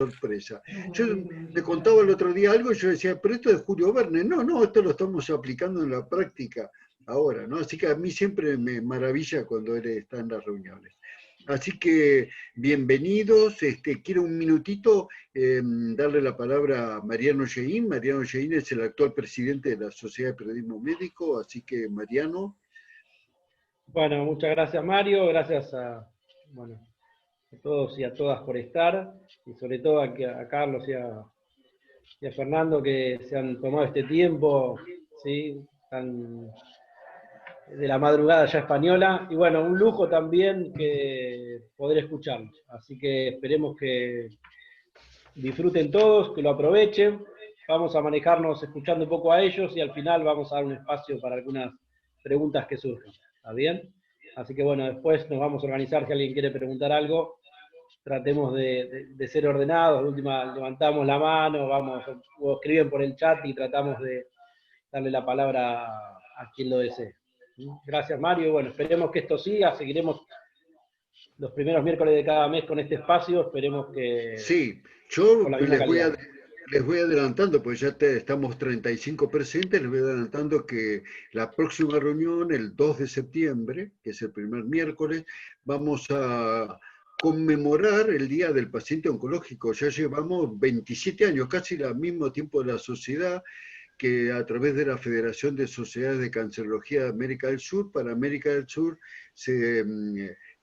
sorpresa. Yo me contaba el otro día algo y yo decía, pero esto es Julio Verne. No, no, esto lo estamos aplicando en la práctica ahora, ¿no? Así que a mí siempre me maravilla cuando él está en las reuniones. Así que bienvenidos, quiero un minutito darle la palabra a Mariano Geín. Mariano Geín es el actual presidente de la Sociedad de Periodismo Médico, así que Mariano. Bueno, muchas gracias Mario, gracias a todos y a todas por estar, y sobre todo a Carlos y a Fernando que se han tomado este tiempo, ¿sí? De la madrugada ya española, y bueno, un lujo también que poder escucharlos, así que esperemos que disfruten todos, que lo aprovechen, vamos a manejarnos escuchando un poco a ellos y al final vamos a dar un espacio para algunas preguntas que surjan, ¿está bien? Así que bueno, después nos vamos a organizar si alguien quiere preguntar algo, tratemos de ser ordenados, de última levantamos la mano, vamos, o escriben por el chat y tratamos de darle la palabra a quien lo desee. Gracias Mario, bueno, esperemos que esto siga, seguiremos los primeros miércoles de cada mes con este espacio, esperemos que Sí, yo con la misma calidad. les voy adelantando, pues ya estamos 35 presentes, les voy adelantando que la próxima reunión, el 2 de septiembre, que es el primer miércoles, vamos a conmemorar el Día del Paciente Oncológico. Ya llevamos 27 años, casi al mismo tiempo de la sociedad, que a través de la Federación de Sociedades de Cancerología de América del Sur, para América del Sur se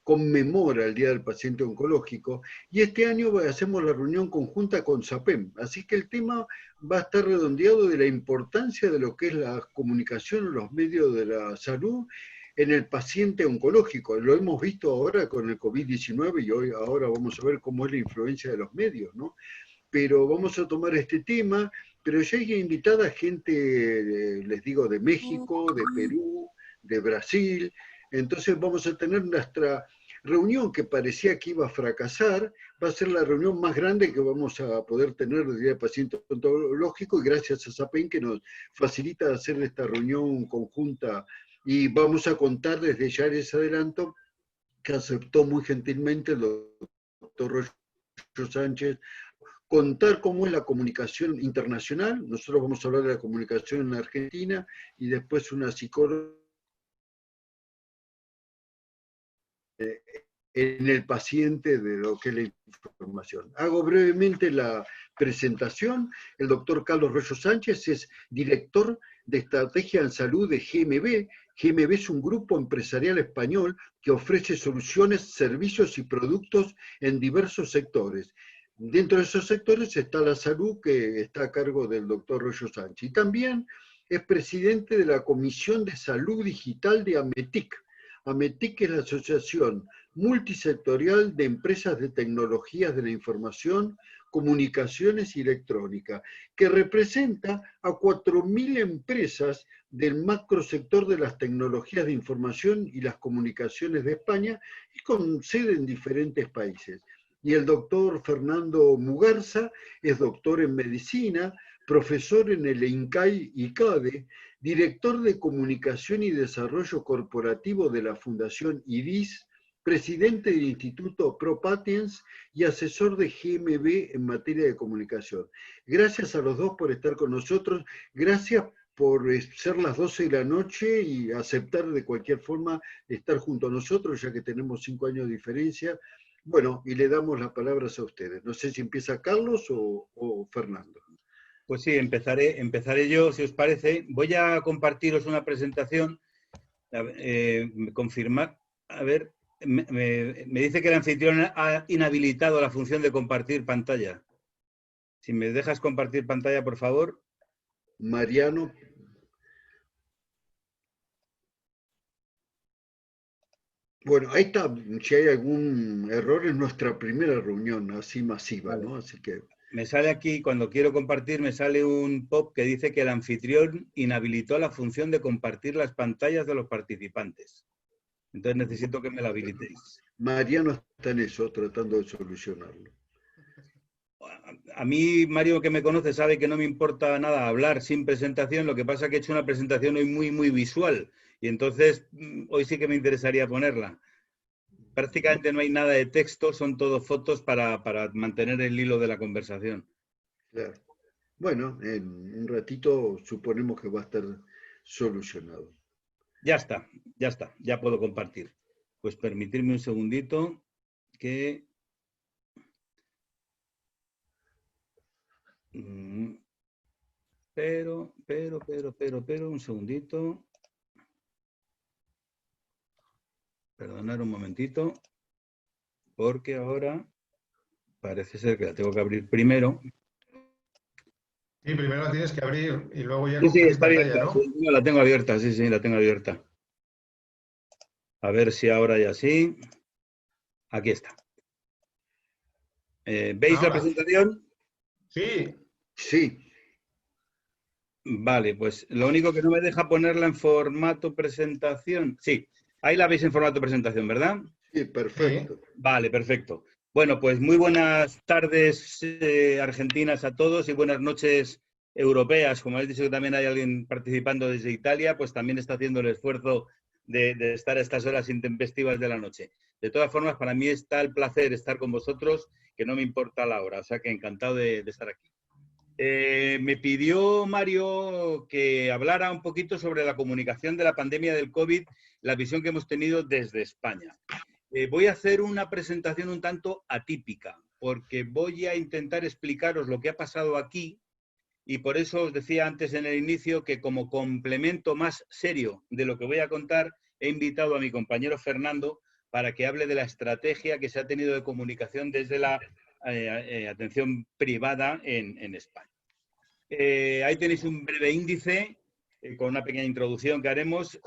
conmemora el Día del Paciente Oncológico, y este año hacemos la reunión conjunta con SAPEM, así que el tema va a estar redondeado de la importancia de lo que es la comunicación en los medios de la salud en el paciente oncológico. Lo hemos visto ahora con el COVID-19 y ahora vamos a ver cómo es la influencia de los medios, ¿no? Pero vamos a tomar este tema, pero ya hay invitada gente, les digo, de México, de Perú, de Brasil. Entonces vamos a tener nuestra reunión que parecía que iba a fracasar, va a ser la reunión más grande que vamos a poder tener del Día del Paciente Oncológico, y gracias a SAPEN que nos facilita hacer esta reunión conjunta, y vamos a contar desde ya les adelanto que aceptó muy gentilmente el doctor Royo Sánchez contar cómo es la comunicación internacional. Nosotros vamos a hablar de la comunicación en la Argentina y después una psicóloga en el paciente de lo que es la información. Hago brevemente la presentación. El doctor Carlos Royo Sánchez es director de Estrategia en Salud de GMB. GMB es un grupo empresarial español que ofrece soluciones, servicios y productos en diversos sectores. Dentro de esos sectores está la salud, que está a cargo del doctor Royo Sánchez. Y también es presidente de la Comisión de Salud Digital de AMETIC. AMETIC es la Asociación Multisectorial de Empresas de Tecnologías de la Información, Comunicaciones y Electrónica, que representa a 4.000 empresas del macrosector de las tecnologías de información y las comunicaciones de España, y con sede en diferentes países. Y el doctor Fernando Mugarza es doctor en medicina, profesor en el INCAI-ICADE, director de comunicación y desarrollo corporativo de la Fundación IDIS, presidente del Instituto ProPatients y asesor de GMB en materia de comunicación. Gracias a los dos por estar con nosotros, gracias por ser las 12 de la noche y aceptar de cualquier forma estar junto a nosotros, ya que tenemos 5 años de diferencia. Bueno, y le damos las palabras a ustedes. No sé si empieza Carlos o Fernando. Pues sí, empezaré yo, si os parece. Voy a compartiros una presentación, confirmar, a ver, me dice que el anfitrión ha inhabilitado la función de compartir pantalla. Si me dejas compartir pantalla, por favor. Mariano. Bueno, ahí está, si hay algún error, es nuestra primera reunión así masiva, vale, ¿no? Así que... Me sale aquí, cuando quiero compartir, me sale un pop que dice que el anfitrión inhabilitó la función de compartir las pantallas de los participantes. Entonces necesito que me la habilitéis. Mariano está en eso, tratando de solucionarlo. A mí, Mario, que me conoce, sabe que no me importa nada hablar sin presentación. Lo que pasa es que he hecho una presentación hoy muy visual. Y entonces, hoy sí que me interesaría ponerla. prácticamente no hay nada de texto, son todo fotos para mantener el hilo de la conversación. Claro. Bueno, en un ratito suponemos que va a estar solucionado. Ya está, ya puedo compartir. Pues permitirme un segundito que... Pero, un segundito. Perdonad un momentito, porque ahora parece ser que la tengo que abrir primero. Sí, primero la tienes que abrir y luego ya Sí, compartir está pantalla, abierta. ¿no? Sí, no, la tengo abierta, sí, la tengo abierta. A ver si ahora ya sí. Aquí está. ¿Veis la Ahora. presentación? Sí. Sí, Vale, pues lo único que no me deja ponerla en formato presentación. Sí, ahí la veis en formato presentación, ¿verdad? sí, perfecto. Vale, perfecto. Bueno, pues muy buenas tardes argentinas a todos y buenas noches europeas. Como habéis dicho que también hay alguien participando desde Italia, pues también está haciendo el esfuerzo de estar a estas horas intempestivas de la noche. De todas formas, para mí está el placer estar con vosotros, que no me importa la hora, o sea que encantado de estar aquí. Me pidió Mario que hablara un poquito sobre la comunicación de la pandemia del COVID, la visión que hemos tenido desde España. Voy a hacer una presentación un tanto atípica, porque voy a intentar explicaros lo que ha pasado aquí y por eso os decía antes en el inicio que como complemento más serio de lo que voy a contar, he invitado a mi compañero Fernando para que hable de la estrategia que se ha tenido de comunicación desde la atención privada en España. Ahí tenéis un breve índice con una pequeña introducción que haremos.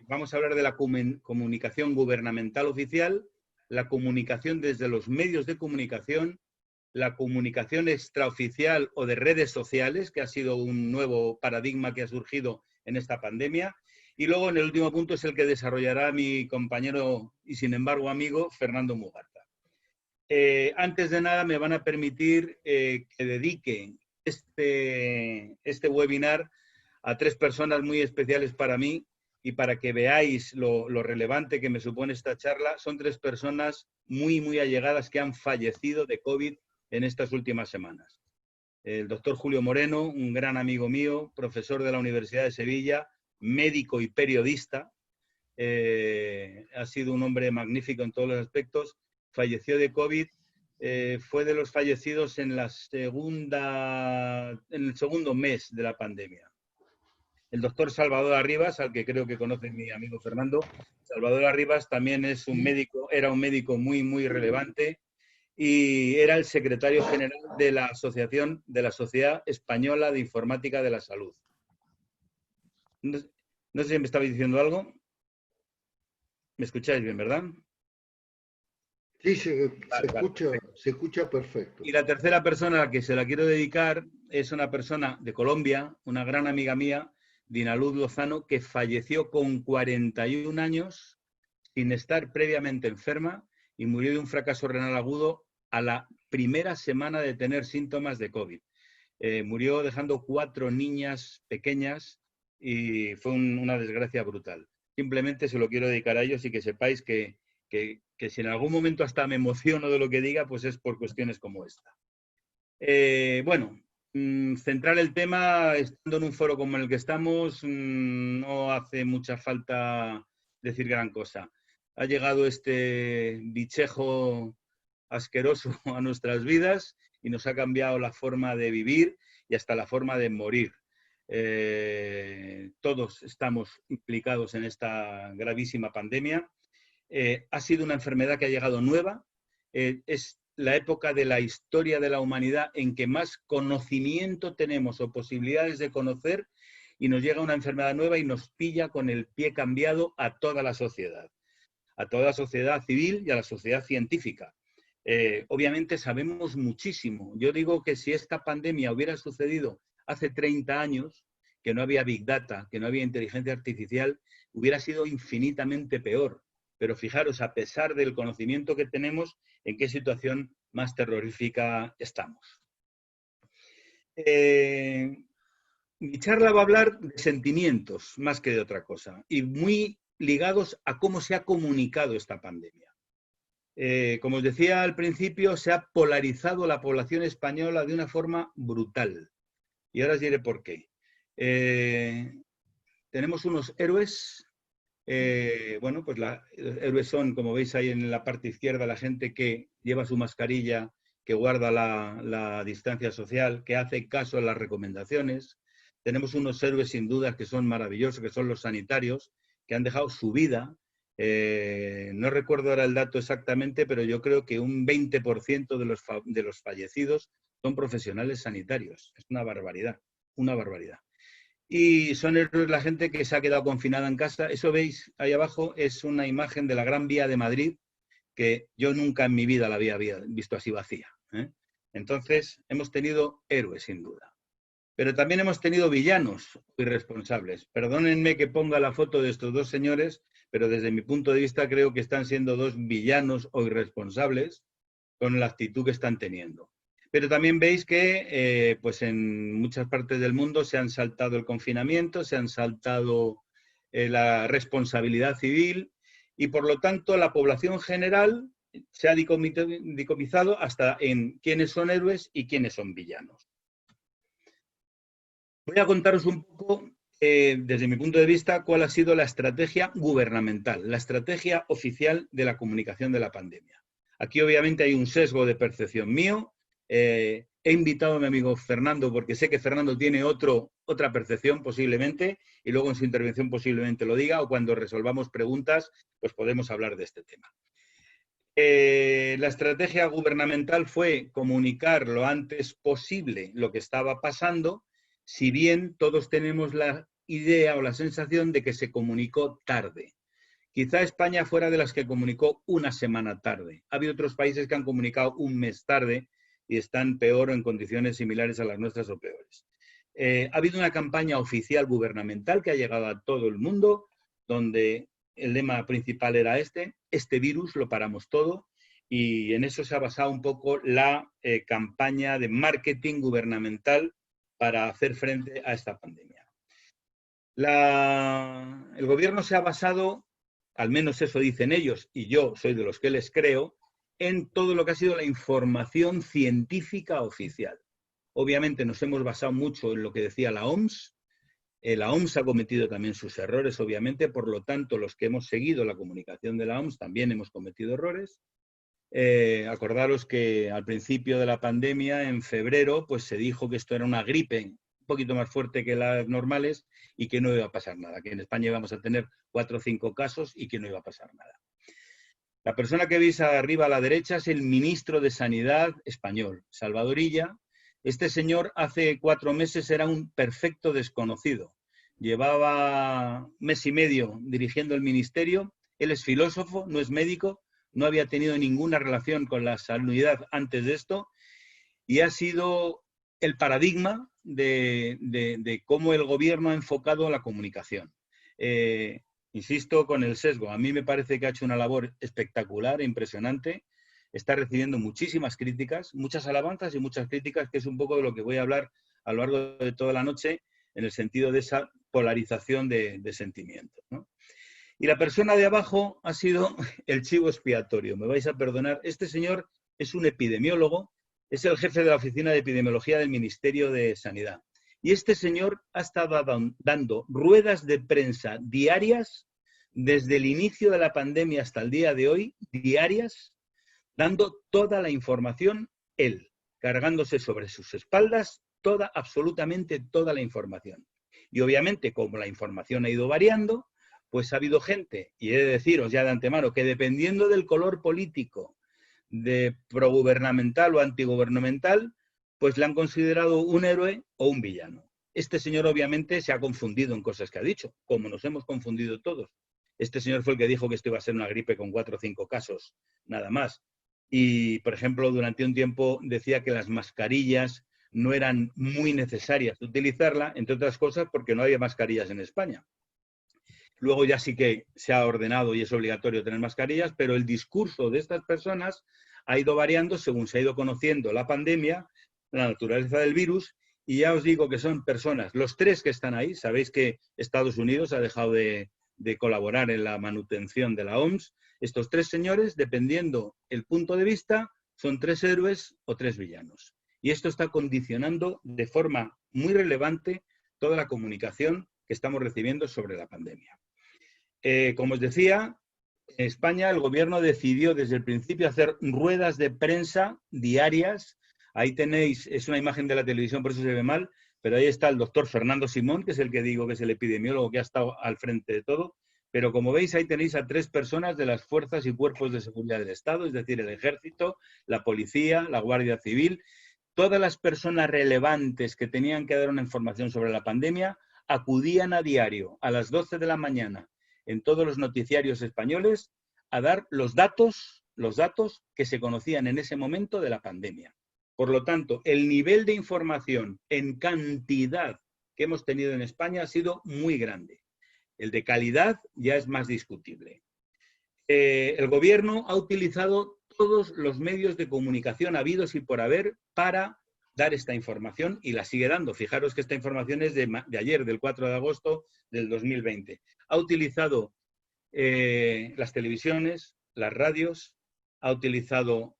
Vamos a hablar de la comunicación gubernamental oficial, la comunicación desde los medios de comunicación, la comunicación extraoficial o de redes sociales, que ha sido un nuevo paradigma que ha surgido en esta pandemia. Y luego, en el último punto, es el que desarrollará mi compañero y, sin embargo, amigo, Fernando Mugarta. Antes de nada, me van a permitir que dedique este webinar a 3 personas muy especiales para mí y para que veáis lo relevante que me supone esta charla. Son 3 personas muy allegadas que han fallecido de COVID en estas últimas semanas. El doctor Julio Moreno, un gran amigo mío, profesor de la Universidad de Sevilla, médico y periodista. Ha sido un hombre magnífico en todos los aspectos. Falleció de COVID. Fue de los fallecidos en el segundo mes de la pandemia. El doctor Salvador Arribas, al que creo que conoce mi amigo Fernando. Salvador Arribas también es un médico, era un médico muy relevante y era el secretario general de la Asociación de la Sociedad Española de Informática de la Salud. No sé si me estabais diciendo algo. ¿Me escucháis bien, verdad? Sí, se escucha perfecto. Y la tercera persona a la que se la quiero dedicar es una persona de Colombia, una gran amiga mía, Dinaluz Lozano, que falleció con 41 años sin estar previamente enferma y murió de un fracaso renal agudo a la primera semana de tener síntomas de COVID. Murió dejando 4 niñas pequeñas y fue una desgracia brutal. Simplemente se lo quiero dedicar a ellos y que sepáis que si en algún momento hasta me emociono de lo que diga, pues es por cuestiones como esta. Bueno, centrar el tema, estando en un foro como el que estamos, no hace mucha falta decir gran cosa. Ha llegado este bichejo asqueroso a nuestras vidas y nos ha cambiado la forma de vivir y hasta la forma de morir. Todos estamos implicados en esta gravísima pandemia. Ha sido una enfermedad que ha llegado nueva. Es la época de la historia de la humanidad en que más conocimiento tenemos o posibilidades de conocer y nos llega una enfermedad nueva y nos pilla con el pie cambiado a toda la sociedad civil y a la sociedad científica. Obviamente sabemos muchísimo. Yo digo que si esta pandemia hubiera sucedido hace 30 años, que no había Big Data, que no había inteligencia artificial, hubiera sido infinitamente peor. Pero fijaros, a pesar del conocimiento que tenemos, en qué situación más terrorífica estamos. Mi charla va a hablar de sentimientos más que de otra cosa y muy ligados a cómo se ha comunicado esta pandemia. Como os decía al principio, se ha polarizado la población española de una forma brutal. Y ahora os diré por qué. Tenemos unos héroes. Bueno, pues los héroes son, como veis ahí en la parte izquierda, la gente que lleva su mascarilla, que guarda la distancia social, que hace caso a las recomendaciones. Tenemos unos héroes sin duda que son maravillosos, que son los sanitarios, que han dejado su vida. No recuerdo ahora el dato exactamente, pero yo creo que un 20% de los fallecidos son profesionales sanitarios. Es una barbaridad, una barbaridad. Y son héroes la gente que se ha quedado confinada en casa. Eso veis ahí abajo es una imagen de la Gran Vía de Madrid, que yo nunca en mi vida la había visto así vacía, ¿eh? Entonces, hemos tenido héroes, sin duda. Pero también hemos tenido villanos irresponsables. Perdónenme que ponga la foto de estos dos señores, pero desde mi punto de vista creo que están siendo dos villanos o irresponsables con la actitud que están teniendo. Pero también veis que pues en muchas partes del mundo se han saltado el confinamiento, se han saltado la responsabilidad civil y por lo tanto la población general se ha dicomizado hasta en quiénes son héroes y quiénes son villanos. Voy a contaros un poco, desde mi punto de vista, cuál ha sido la estrategia gubernamental, la estrategia oficial de la comunicación de la pandemia. Aquí obviamente hay un sesgo de percepción mío. He invitado a mi amigo Fernando porque sé que Fernando tiene otra percepción posiblemente y luego en su intervención posiblemente lo diga o cuando resolvamos preguntas pues podemos hablar de este tema. La estrategia gubernamental fue comunicar lo antes posible lo que estaba pasando, si bien todos tenemos la idea o la sensación de que se comunicó tarde. Quizá España fuera de las que comunicó una semana tarde. Ha habido otros países que han comunicado un mes tarde y están peor o en condiciones similares a las nuestras o peores. Ha habido una campaña oficial gubernamental que ha llegado a todo el mundo, donde el lema principal era este virus lo paramos todo, y en eso se ha basado un poco la campaña de marketing gubernamental para hacer frente a esta pandemia. El gobierno se ha basado, al menos eso dicen ellos, y yo soy de los que les creo, en todo lo que ha sido la información científica oficial. Obviamente nos hemos basado mucho en lo que decía la OMS. La OMS ha cometido también sus errores, obviamente, por lo tanto, los que hemos seguido la comunicación de la OMS también hemos cometido errores. Acordaros que al principio de la pandemia, en febrero, pues se dijo que esto era una gripe un poquito más fuerte que las normales y que no iba a pasar nada, que en España íbamos a tener 4 o 5 casos y que no iba a pasar nada. La persona que veis arriba a la derecha es el ministro de Sanidad español, Salvador Illa. Este señor hace 4 meses era un perfecto desconocido. Llevaba mes y medio dirigiendo el ministerio. Él es filósofo, no es médico, no había tenido ninguna relación con la sanidad antes de esto y ha sido el paradigma de cómo el gobierno ha enfocado la comunicación. Insisto con el sesgo, a mí me parece que ha hecho una labor espectacular, impresionante. Está recibiendo muchísimas críticas, muchas alabanzas y muchas críticas, que es un poco de lo que voy a hablar a lo largo de toda la noche, en el sentido de esa polarización de sentimientos, ¿no? Y la persona de abajo ha sido el chivo expiatorio. Me vais a perdonar. Este señor es un epidemiólogo, es el jefe de la Oficina de Epidemiología del Ministerio de Sanidad. Y este señor ha estado dando ruedas de prensa diarias desde el inicio de la pandemia hasta el día de hoy, diarias, dando toda la información él, cargándose sobre sus espaldas absolutamente toda la información. Y obviamente, como la información ha ido variando, pues ha habido gente, y he de deciros ya de antemano, que dependiendo del color político, de progubernamental o antigubernamental, pues le han considerado un héroe o un villano. Este señor obviamente se ha confundido en cosas que ha dicho, como nos hemos confundido todos. Este señor fue el que dijo que esto iba a ser una gripe con 4 o 5 casos, nada más. Y, por ejemplo, durante un tiempo decía que las mascarillas no eran muy necesarias utilizarla, entre otras cosas porque no había mascarillas en España. Luego ya sí que se ha ordenado y es obligatorio tener mascarillas, pero el discurso de estas personas ha ido variando según se ha ido conociendo la pandemia, la naturaleza del virus, y ya os digo que son personas, los 3 que están ahí, sabéis que Estados Unidos ha dejado de de colaborar en la manutención de la OMS. Estos 3 señores, dependiendo el punto de vista, son 3 héroes o 3 villanos. Y esto está condicionando de forma muy relevante toda la comunicación que estamos recibiendo sobre la pandemia. Como os decía, en España el gobierno decidió desde el principio hacer ruedas de prensa diarias. Ahí tenéis, es una imagen de la televisión, por eso se ve mal, pero ahí está el doctor Fernando Simón, que es el que digo que es el epidemiólogo que ha estado al frente de todo. Pero como veis, ahí tenéis a 3 personas de las fuerzas y cuerpos de seguridad del Estado, es decir, el Ejército, la Policía, la Guardia Civil. Todas las personas relevantes que tenían que dar una información sobre la pandemia acudían a diario, a las 12 de la mañana, en todos los noticiarios españoles, a dar los datos que se conocían en ese momento de la pandemia. Por lo tanto, el nivel de información en cantidad que hemos tenido en España ha sido muy grande. El de calidad ya es más discutible. El gobierno ha utilizado todos los medios de comunicación habidos y por haber para dar esta información y la sigue dando. Fijaros que esta información es de ayer, del 4 de agosto del 2020. Ha utilizado las televisiones, las radios, ha utilizado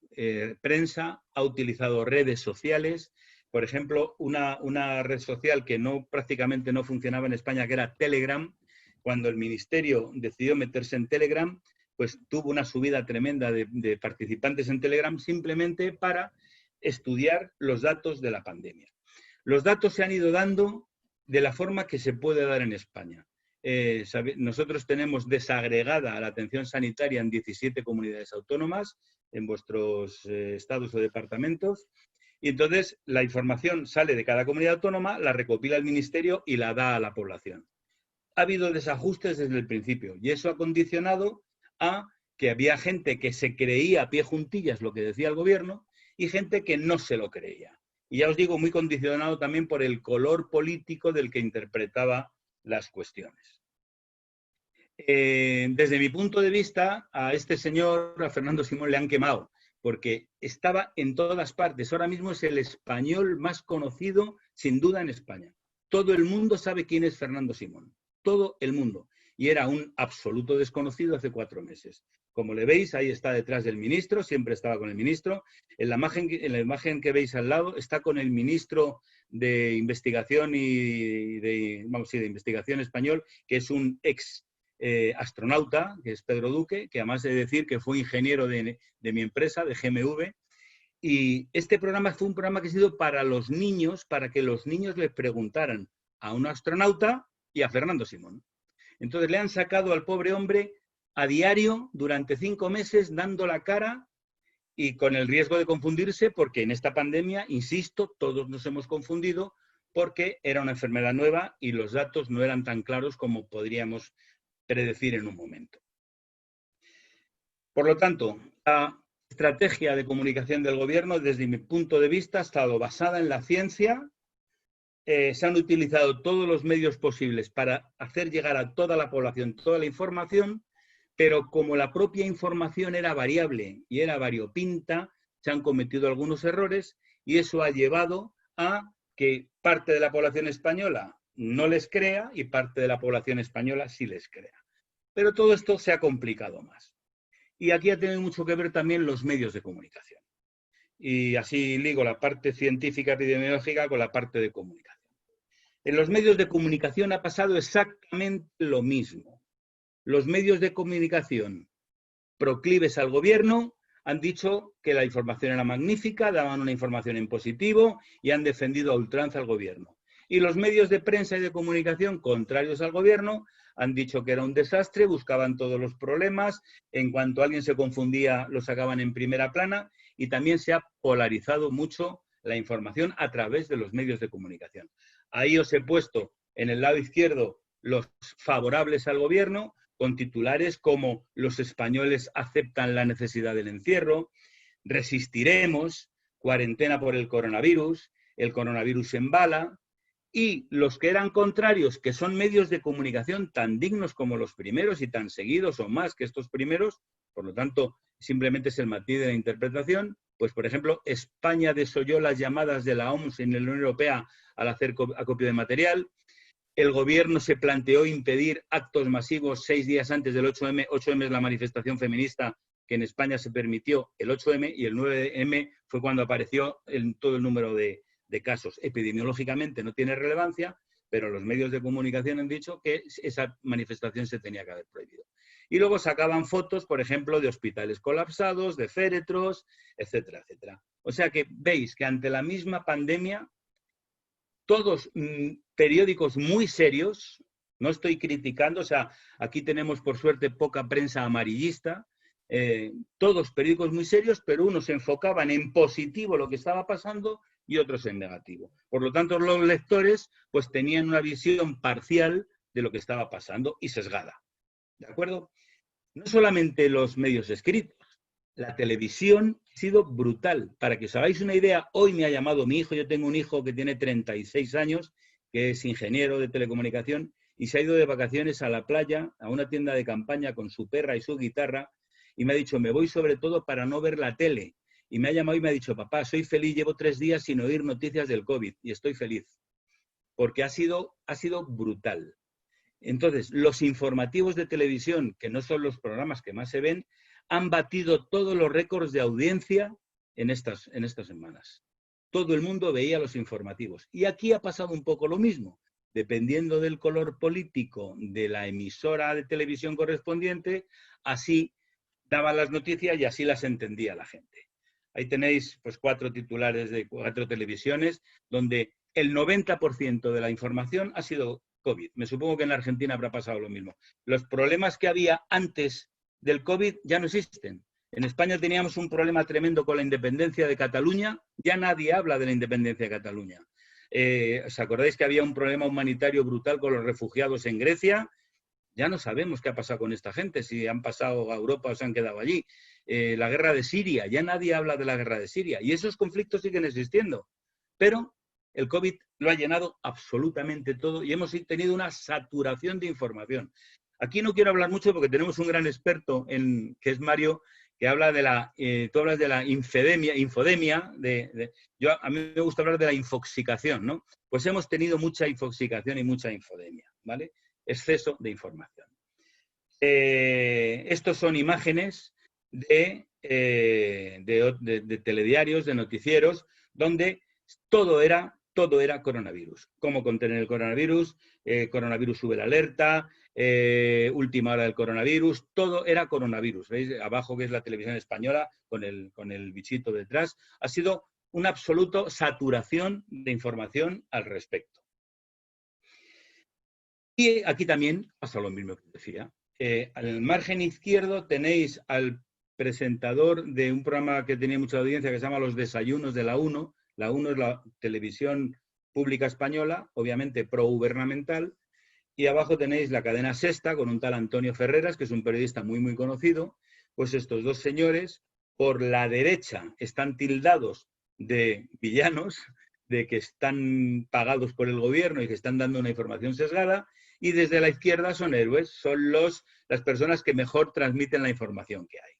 prensa, ha utilizado redes sociales. Por ejemplo, una red social que prácticamente no funcionaba en España, que era Telegram. Cuando el Ministerio decidió meterse en Telegram, pues tuvo una subida tremenda de participantes en Telegram simplemente para estudiar los datos de la pandemia. Los datos se han ido dando de la forma que se puede dar en España. Nosotros tenemos desagregada la atención sanitaria en 17 comunidades autónomas, en vuestros estados o departamentos, y entonces la información sale de cada comunidad autónoma, la recopila el Ministerio y la da a la población. Ha habido desajustes desde el principio y eso ha condicionado a que había gente que se creía a pie juntillas lo que decía el gobierno y gente que no se lo creía. Y ya os digo, muy condicionado también por el color político del que interpretaba las cuestiones. Desde mi punto de vista, a este señor, a Fernando Simón, le han quemado, porque estaba en todas partes. Ahora mismo es el español más conocido, sin duda, en España. Todo el mundo sabe quién es Fernando Simón. Todo el mundo. Y era un absoluto desconocido hace 4 meses. Como le veis, ahí está detrás del ministro, siempre estaba con el ministro. En la imagen que veis al lado está con el ministro de Investigación de Investigación español, que es un ex astronauta, que es Pedro Duque, que además de decir que fue ingeniero de mi empresa, de GMV. Y este programa fue un programa que ha sido para los niños, para que los niños les preguntaran a un astronauta y a Fernando Simón. Entonces le han sacado al pobre hombre a diario durante 5 meses dando la cara y con el riesgo de confundirse porque en esta pandemia, insisto, todos nos hemos confundido porque era una enfermedad nueva y los datos no eran tan claros como podríamos predecir en un momento. Por lo tanto, la estrategia de comunicación del gobierno, desde mi punto de vista, ha estado basada en la ciencia. Se han utilizado todos los medios posibles para hacer llegar a toda la población toda la información, pero como la propia información era variable y era variopinta, se han cometido algunos errores y eso ha llevado a que parte de la población española no les crea y parte de la población española sí les crea. Pero todo esto se ha complicado más. Y aquí ha tenido mucho que ver también los medios de comunicación. Y así ligo la parte científica epidemiológica con la parte de comunicación. En los medios de comunicación ha pasado exactamente lo mismo. Los medios de comunicación proclives al gobierno han dicho que la información era magnífica, daban una información en positivo y han defendido a ultranza al gobierno. Y los medios de prensa y de comunicación contrarios al gobierno han dicho que era un desastre, buscaban todos los problemas, en cuanto alguien se confundía lo sacaban en primera plana y también se ha polarizado mucho la información a través de los medios de comunicación. Ahí os he puesto en el lado izquierdo los favorables al gobierno, con titulares como los españoles aceptan la necesidad del encierro, resistiremos, cuarentena por el coronavirus embala, y los que eran contrarios, que son medios de comunicación tan dignos como los primeros y tan seguidos o más que estos primeros, por lo tanto, simplemente es el matiz de la interpretación, pues por ejemplo, España desoyó las llamadas de la OMS en la Unión Europea al hacer acopio de material, el gobierno se planteó impedir actos masivos 6 días antes del 8M. 8M es la manifestación feminista que en España se permitió el 8M, y el 9M fue cuando apareció todo el número de casos. Epidemiológicamente no tiene relevancia, pero los medios de comunicación han dicho que esa manifestación se tenía que haber prohibido. Y luego sacaban fotos, por ejemplo, de hospitales colapsados, de féretros, etcétera, etcétera. O sea que veis que ante la misma pandemia, todos periódicos muy serios, no estoy criticando, o sea, aquí tenemos por suerte poca prensa amarillista, todos periódicos muy serios, pero unos se enfocaban en positivo lo que estaba pasando y otros en negativo. Por lo tanto, los lectores pues tenían una visión parcial de lo que estaba pasando y sesgada. ¿De acuerdo? No solamente los medios escritos, la televisión ha sido brutal. Para que os hagáis una idea, hoy me ha llamado mi hijo, yo tengo un hijo que tiene 36 años, que es ingeniero de telecomunicación, y se ha ido de vacaciones a la playa, a una tienda de campaña con su perra y su guitarra, y me ha dicho, me voy sobre todo para no ver la tele. Y me ha llamado y me ha dicho, papá, soy feliz, llevo 3 días sin oír noticias del COVID, y estoy feliz. Porque ha sido brutal. Entonces, los informativos de televisión, que no son los programas que más se ven, han batido todos los récords de audiencia en estas semanas. Todo el mundo veía los informativos. Y aquí ha pasado un poco lo mismo. Dependiendo del color político de la emisora de televisión correspondiente, así daban las noticias y así las entendía la gente. Ahí tenéis pues 4 titulares de 4 televisiones, donde el 90% de la información ha sido COVID. Me supongo que en la Argentina habrá pasado lo mismo. Los problemas que había antes del COVID ya no existen. En España teníamos un problema tremendo con la independencia de Cataluña. Ya nadie habla de la independencia de Cataluña. ¿Os acordáis que había un problema humanitario brutal con los refugiados en Grecia? Ya no sabemos qué ha pasado con esta gente, si han pasado a Europa o se han quedado allí. La guerra de Siria, ya nadie habla de la guerra de Siria. Y esos conflictos siguen existiendo. Pero el COVID lo ha llenado absolutamente todo y hemos tenido una saturación de información. Aquí no quiero hablar mucho porque tenemos un gran experto, que es Mario, que habla de tú hablas de la infodemia, a mí me gusta hablar de la infoxicación, ¿no? Pues hemos tenido mucha infoxicación y mucha infodemia, ¿vale? Exceso de información. Estos son imágenes de telediarios, de noticieros, donde todo era coronavirus. Cómo contener el coronavirus, coronavirus sube la alerta, última hora del coronavirus, todo era coronavirus. ¿Veis? Abajo, que es la televisión española, con el bichito detrás. Ha sido una absoluta saturación de información al respecto. Y aquí también pasa lo mismo que decía. Al margen izquierdo tenéis al presentador de un programa que tenía mucha audiencia que se llama Los Desayunos de la 1. La 1 es la televisión pública española, obviamente pro-gubernamental. Y abajo tenéis la cadena Sexta con un tal Antonio Ferreras, que es un periodista muy, muy conocido. Pues estos dos señores, por la derecha, están tildados de villanos, de que están pagados por el gobierno y que están dando una información sesgada, y desde la izquierda son héroes, son las personas que mejor transmiten la información que hay.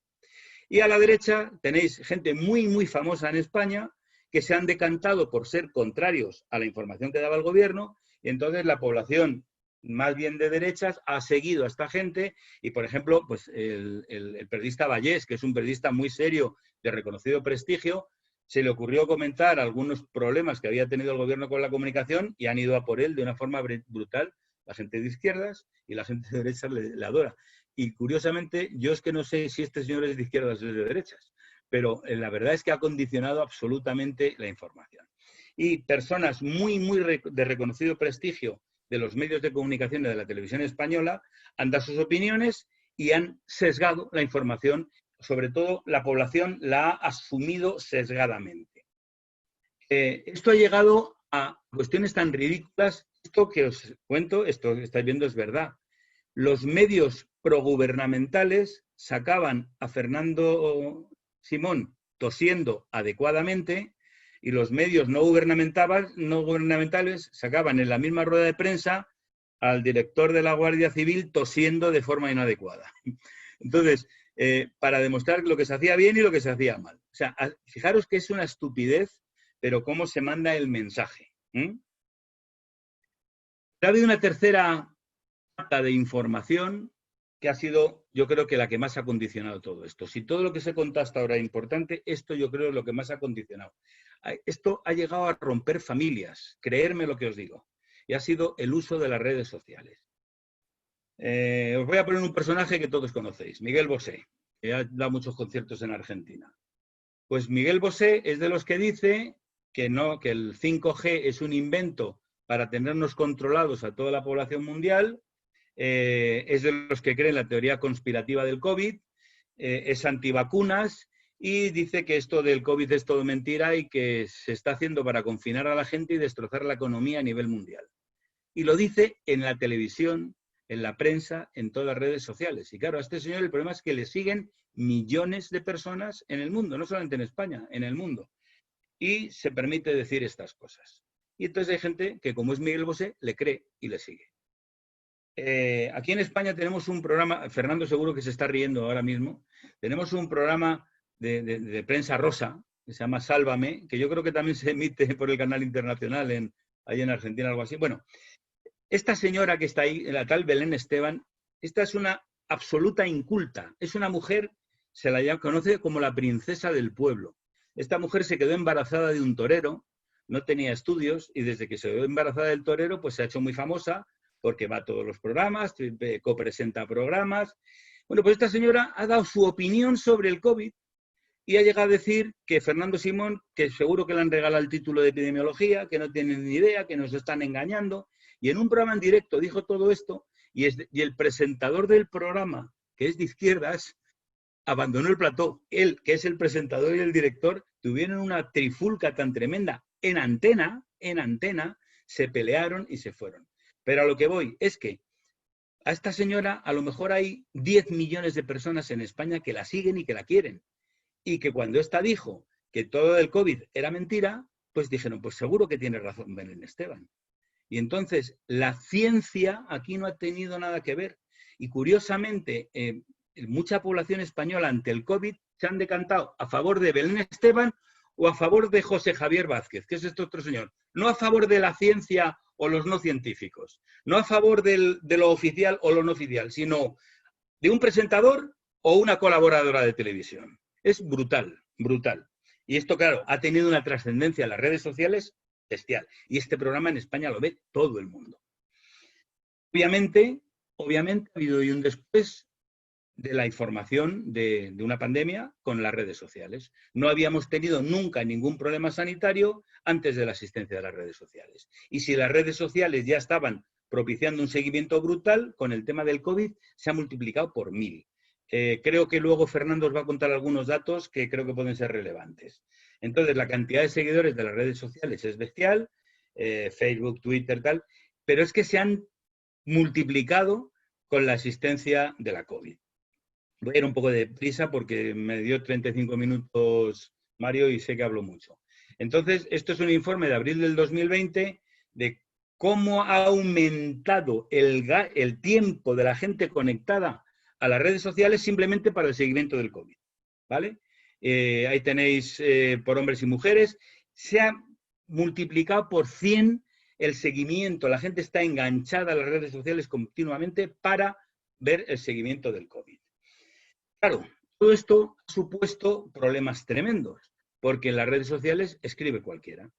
Y a la derecha tenéis gente muy, muy famosa en España que se han decantado por ser contrarios a la información que daba el gobierno, y entonces la población más bien de derechas ha seguido a esta gente, y por ejemplo, pues el periodista Vallés, que es un periodista muy serio, de reconocido prestigio, se le ocurrió comentar algunos problemas que había tenido el gobierno con la comunicación y han ido a por él de una forma brutal. La gente de izquierdas y la gente de derechas le adora. Y curiosamente, yo es que no sé si este señor es de izquierdas o es de derechas, pero la verdad es que ha condicionado absolutamente la información. Y personas muy, muy de reconocido prestigio de los medios de comunicación y de la televisión española han dado sus opiniones y han sesgado la información, sobre todo la población la ha asumido sesgadamente. Esto ha llegado a cuestiones tan ridículas. Esto que os cuento, esto que estáis viendo es verdad. Los medios progubernamentales sacaban a Fernando Simón tosiendo adecuadamente y los medios no gubernamentales sacaban en la misma rueda de prensa al director de la Guardia Civil tosiendo de forma inadecuada. Entonces, para demostrar lo que se hacía bien y lo que se hacía mal. O sea, fijaros que es una estupidez, pero cómo se manda el mensaje. Ha habido una tercera falta de información que ha sido, yo creo que la que más ha condicionado todo esto. Si todo lo que se contó hasta ahora es importante, esto yo creo es lo que más ha condicionado. Esto ha llegado a romper familias, creerme lo que os digo, y ha sido el uso de las redes sociales. Os voy a poner un personaje que todos conocéis, Miguel Bosé, que ha dado muchos conciertos en Argentina. Pues Miguel Bosé es de los que dice que no, que el 5G es un invento para tenernos controlados a toda la población mundial, es de los que creen la teoría conspirativa del COVID, es antivacunas y dice que esto del COVID es todo mentira y que se está haciendo para confinar a la gente y destrozar la economía a nivel mundial. Y lo dice en la televisión, en la prensa, en todas las redes sociales. Y claro, a este señor el problema es que le siguen millones de personas en el mundo, no solamente en España, en el mundo. Y se permite decir estas cosas. Y entonces hay gente que, como es Miguel Bosé, le cree y le sigue. Aquí en España tenemos un programa, Fernando seguro que se está riendo ahora mismo, tenemos un programa de prensa rosa que se llama Sálvame, que yo creo que también se emite por el canal internacional ahí en Argentina, algo así. Bueno, esta señora que está ahí, la tal Belén Esteban, esta es una absoluta inculta, es una mujer, se la conoce como la princesa del pueblo. Esta mujer se quedó embarazada de un torero, no tenía estudios y desde que se quedó embarazada del torero pues se ha hecho muy famosa porque va a todos los programas, copresenta programas. Bueno, pues esta señora ha dado su opinión sobre el COVID y ha llegado a decir que Fernando Simón, que seguro que le han regalado el título de epidemiología, que no tienen ni idea, que nos están engañando. Y en un programa en directo dijo todo esto y el presentador del programa, que es de izquierdas, abandonó el plató. Él, que es el presentador y el director, tuvieron una trifulca tan tremenda en antena, se pelearon y se fueron. Pero a lo que voy es que a esta señora a lo mejor hay 10 millones de personas en España que la siguen y que la quieren. Y que cuando esta dijo que todo el COVID era mentira, pues dijeron, pues seguro que tiene razón Belén Esteban. Y entonces la ciencia aquí no ha tenido nada que ver. Y curiosamente, mucha población española ante el COVID se han decantado a favor de Belén Esteban o a favor de José Javier Vázquez, que es este otro señor. No a favor de la ciencia o los no científicos, no a favor de lo oficial o lo no oficial, sino de un presentador o una colaboradora de televisión. Es brutal, brutal. Y esto, claro, ha tenido una trascendencia en las redes sociales bestial. Y este programa en España lo ve todo el mundo. Obviamente ha habido hoy un después de la información de una pandemia con las redes sociales. No habíamos tenido nunca ningún problema sanitario antes de la existencia de las redes sociales. Y si las redes sociales ya estaban propiciando un seguimiento brutal, con el tema del COVID se ha multiplicado por 1000. Creo que luego Fernando os va a contar algunos datos que creo que pueden ser relevantes. Entonces, la cantidad de seguidores de las redes sociales es bestial, Facebook, Twitter, tal, pero es que se han multiplicado con la existencia de la COVID. Voy a ir un poco de prisa porque me dio 35 minutos Mario y sé que hablo mucho. Entonces, esto es un informe de abril del 2020 de cómo ha aumentado el tiempo de la gente conectada a las redes sociales simplemente para el seguimiento del COVID, ¿vale? Ahí tenéis por hombres y mujeres. Se ha multiplicado por 100 el seguimiento. La gente está enganchada a las redes sociales continuamente para ver el seguimiento del COVID. Claro, todo esto ha supuesto problemas tremendos, porque en las redes sociales escribe cualquiera.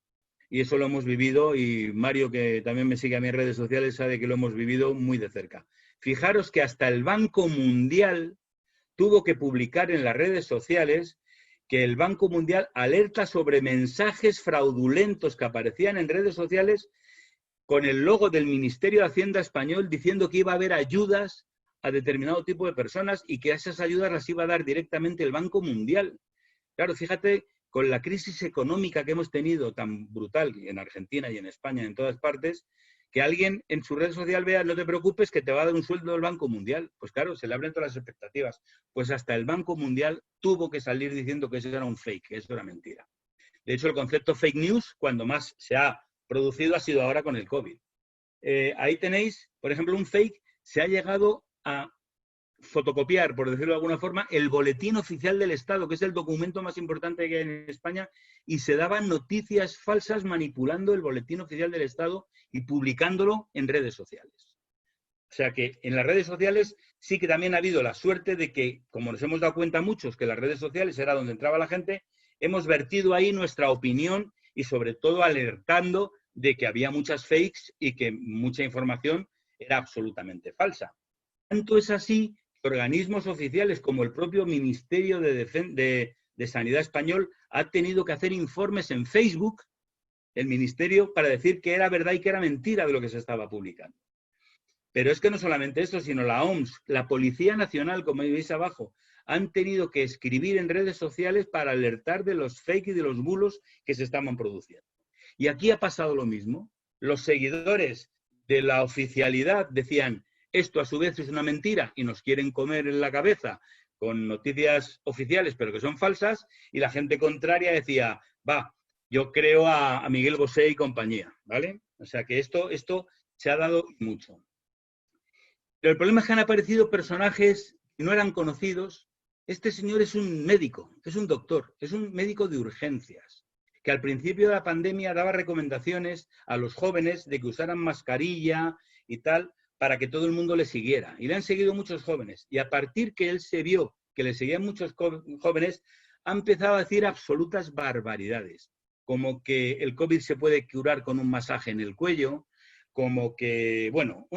Y eso lo hemos vivido, y Mario, que también me sigue a mis redes sociales, sabe que lo hemos vivido muy de cerca. Fijaros que hasta el Banco Mundial tuvo que publicar en las redes sociales que el Banco Mundial alerta sobre mensajes fraudulentos que aparecían en redes sociales con el logo del Ministerio de Hacienda español diciendo que iba a haber ayudas a determinado tipo de personas y que esas ayudas las iba a dar directamente el Banco Mundial. Claro, fíjate, con la crisis económica que hemos tenido tan brutal en Argentina y en España, en todas partes, que alguien en su red social vea, no te preocupes, que te va a dar un sueldo del Banco Mundial. Pues claro, se le abren todas las expectativas. Pues hasta el Banco Mundial tuvo que salir diciendo que eso era un fake, que eso era mentira. De hecho, el concepto fake news, cuando más se ha producido, ha sido ahora con el COVID. Ahí tenéis, por ejemplo, un fake, se ha llegado a fotocopiar, por decirlo de alguna forma, el boletín oficial del Estado, que es el documento más importante que hay en España, y se daban noticias falsas manipulando el boletín oficial del Estado y publicándolo en redes sociales. O sea que en las redes sociales sí que también ha habido la suerte de que, como nos hemos dado cuenta muchos, que las redes sociales era donde entraba la gente, hemos vertido ahí nuestra opinión y sobre todo alertando de que había muchas fakes y que mucha información era absolutamente falsa. Tanto es así que organismos oficiales como el propio Ministerio de Sanidad español ha tenido que hacer informes en Facebook, el Ministerio, para decir que era verdad y que era mentira de lo que se estaba publicando. Pero es que no solamente eso, sino la OMS, la Policía Nacional, como veis abajo, han tenido que escribir en redes sociales para alertar de los fake y de los bulos que se estaban produciendo. Y aquí ha pasado lo mismo. Los seguidores de la oficialidad decían, esto a su vez es una mentira y nos quieren comer en la cabeza con noticias oficiales pero que son falsas, y la gente contraria decía, va, yo creo a Miguel Bosé y compañía, ¿vale? O sea que esto se ha dado mucho. Pero el problema es que han aparecido personajes que no eran conocidos. Este señor es un médico, es un doctor, es un médico de urgencias, que al principio de la pandemia daba recomendaciones a los jóvenes de que usaran mascarilla y tal, para que todo el mundo le siguiera. Y le han seguido muchos jóvenes. Y a partir que él se vio que le seguían muchos jóvenes, ha empezado a decir absolutas barbaridades, como que el COVID se puede curar con un masaje en el cuello, como que, bueno,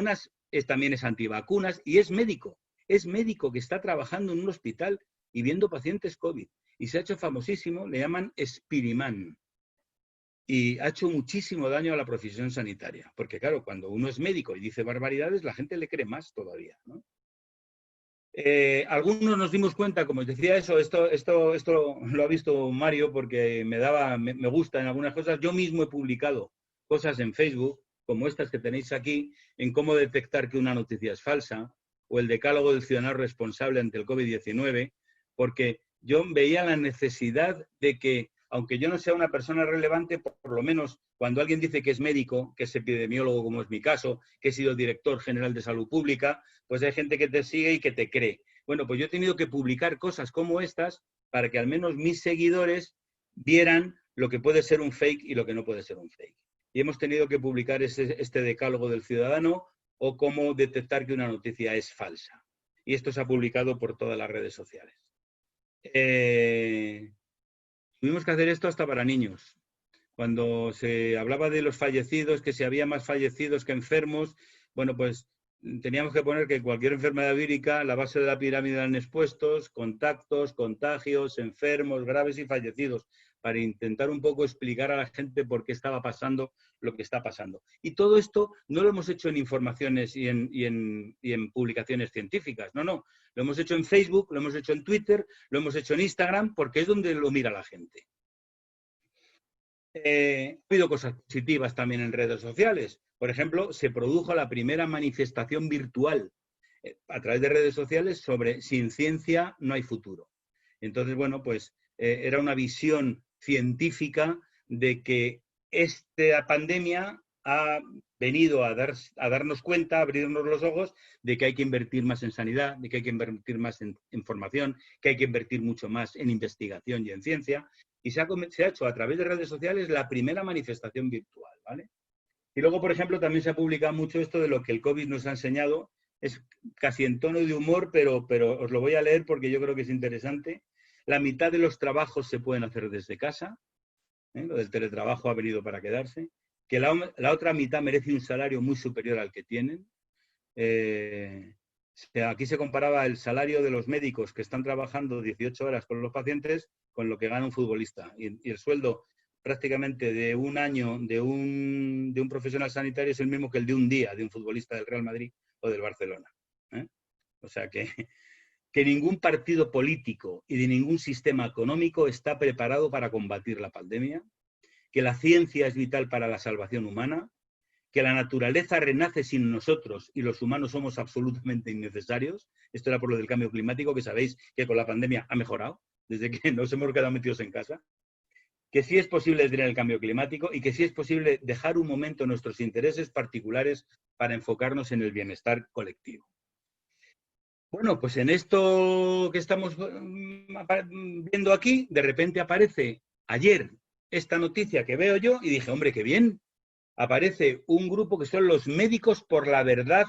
también es antivacunas y es médico que está trabajando en un hospital y viendo pacientes COVID. Y se ha hecho famosísimo, le llaman Spiderman. Y ha hecho muchísimo daño a la profesión sanitaria. Porque claro, cuando uno es médico y dice barbaridades, la gente le cree más todavía, ¿no? Algunos nos dimos cuenta, como os decía, esto lo ha visto Mario porque me gusta en algunas cosas. Yo mismo he publicado cosas en Facebook, como estas que tenéis aquí, en cómo detectar que una noticia es falsa, o el decálogo del ciudadano responsable ante el COVID-19, porque yo veía la necesidad de que, aunque yo no sea una persona relevante, por lo menos cuando alguien dice que es médico, que es epidemiólogo, como es mi caso, que he sido director general de salud pública, pues hay gente que te sigue y que te cree. Bueno, pues yo he tenido que publicar cosas como estas para que al menos mis seguidores vieran lo que puede ser un fake y lo que no puede ser un fake. Y hemos tenido que publicar este decálogo del ciudadano, o cómo detectar que una noticia es falsa. Y esto se ha publicado por todas las redes sociales. Tuvimos que hacer esto hasta para niños. Cuando se hablaba de los fallecidos, que si había más fallecidos que enfermos, bueno, pues teníamos que poner que cualquier enfermedad vírica, la base de la pirámide eran expuestos, contactos, contagios, enfermos, graves y fallecidos, para intentar un poco explicar a la gente por qué estaba pasando lo que está pasando. Y todo esto no lo hemos hecho en informaciones y en publicaciones científicas, no. Lo hemos hecho en Facebook, lo hemos hecho en Twitter, lo hemos hecho en Instagram, porque es donde lo mira la gente. Ha habido cosas positivas también en redes sociales. Por ejemplo, se produjo la primera manifestación virtual a través de redes sociales sobre sin ciencia no hay futuro. Entonces, bueno, pues era una visión científica de que esta pandemia ha venido a darnos cuenta, a abrirnos los ojos de que hay que invertir más en sanidad, de que hay que invertir más en formación, que hay que invertir mucho más en investigación y en ciencia. Y se ha hecho a través de redes sociales la primera manifestación virtual, ¿vale? Y luego, por ejemplo, también se ha publicado mucho esto de lo que el COVID nos ha enseñado. Es casi en tono de humor, pero os lo voy a leer porque yo creo que es interesante. La mitad de los trabajos se pueden hacer desde casa. Lo del teletrabajo ha venido para quedarse. Que la otra mitad merece un salario muy superior al que tienen. Aquí se comparaba el salario de los médicos que están trabajando 18 horas con los pacientes con lo que gana un futbolista. Y el sueldo prácticamente de un año de un profesional sanitario es el mismo que el de un día de un futbolista del Real Madrid o del Barcelona. O sea que ningún partido político y de ningún sistema económico está preparado para combatir la pandemia, que la ciencia es vital para la salvación humana, que la naturaleza renace sin nosotros y los humanos somos absolutamente innecesarios. Esto era por lo del cambio climático, que sabéis que con la pandemia ha mejorado, desde que nos hemos quedado metidos en casa. Que sí es posible detener el cambio climático y que sí es posible dejar un momento nuestros intereses particulares para enfocarnos en el bienestar colectivo. Bueno, pues en esto que estamos viendo aquí, de repente aparece ayer esta noticia que veo yo y dije, hombre, qué bien. Aparece un grupo que son los Médicos por la Verdad,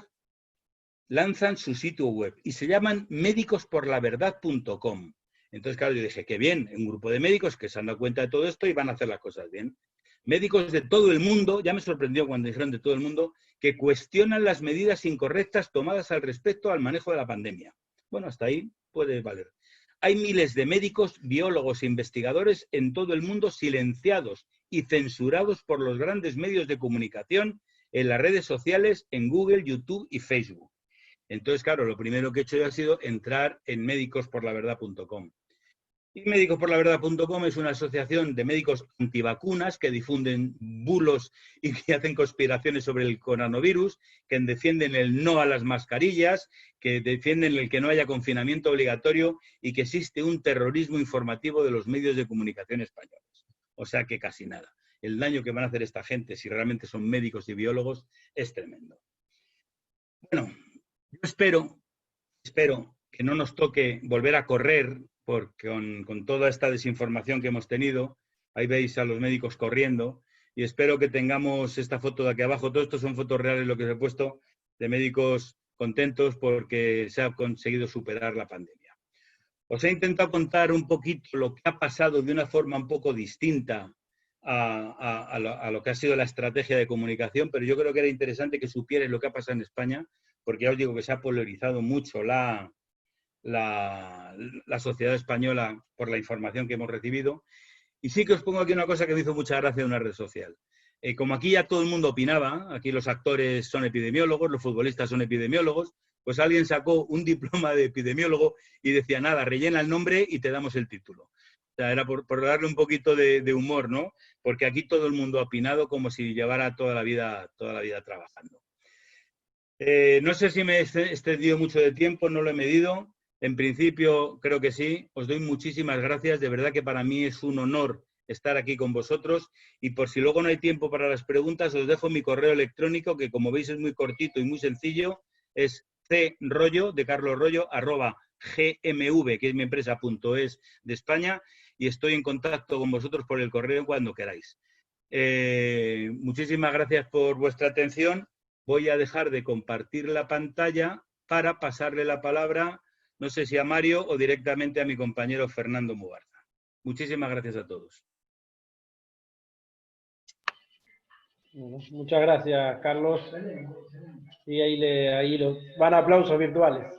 lanzan su sitio web y se llaman médicosporlaverdad.com. Entonces, claro, yo dije, qué bien, un grupo de médicos que se han dado cuenta de todo esto y van a hacer las cosas bien. Médicos de todo el mundo, ya me sorprendió cuando dijeron de todo el mundo, que cuestionan las medidas incorrectas tomadas al respecto al manejo de la pandemia. Bueno, hasta ahí puede valer. Hay miles de médicos, biólogos e investigadores en todo el mundo silenciados y censurados por los grandes medios de comunicación en las redes sociales, en Google, YouTube y Facebook. Entonces, claro, lo primero que he hecho yo ha sido entrar en médicosporlaverdad.com. Y médicosporlaverdad.com es una asociación de médicos antivacunas que difunden bulos y que hacen conspiraciones sobre el coronavirus, que defienden el no a las mascarillas, que defienden el que no haya confinamiento obligatorio y que existe un terrorismo informativo de los medios de comunicación españoles. O sea que casi nada. El daño que van a hacer esta gente, si realmente son médicos y biólogos, es tremendo. Bueno, yo espero que no nos toque volver a correr porque con toda esta desinformación que hemos tenido. Ahí veis a los médicos corriendo y espero que tengamos esta foto de aquí abajo. Todo esto son fotos reales, lo que os he puesto, de médicos contentos porque se ha conseguido superar la pandemia. Os he intentado contar un poquito lo que ha pasado de una forma un poco distinta a lo que ha sido la estrategia de comunicación, pero yo creo que era interesante que supierais lo que ha pasado en España, porque ya os digo que se ha polarizado mucho la sociedad española por la información que hemos recibido. Y sí que os pongo aquí una cosa que me hizo mucha gracia de una red social. Como aquí ya todo el mundo opinaba, aquí los actores son epidemiólogos, los futbolistas son epidemiólogos, pues alguien sacó un diploma de epidemiólogo y decía, nada, rellena el nombre y te damos el título. O sea, era por darle un poquito de humor, ¿no? Porque aquí todo el mundo ha opinado como si llevara toda la vida trabajando. No sé si me he extendido mucho de tiempo, no lo he medido. En principio, creo que sí. Os doy muchísimas gracias. De verdad que para mí es un honor estar aquí con vosotros. Y por si luego no hay tiempo para las preguntas, os dejo mi correo electrónico, que como veis es muy cortito y muy sencillo. Es crollo, de Carlos Rollo, @gmv, que es mi empresa.es de España. Y estoy en contacto con vosotros por el correo cuando queráis. Muchísimas gracias por vuestra atención. Voy a dejar de compartir la pantalla para pasarle la palabra, no sé si a Mario o directamente a mi compañero Fernando Mugarza. Muchísimas gracias a todos. Muchas gracias, Carlos. Y ahí van aplausos virtuales.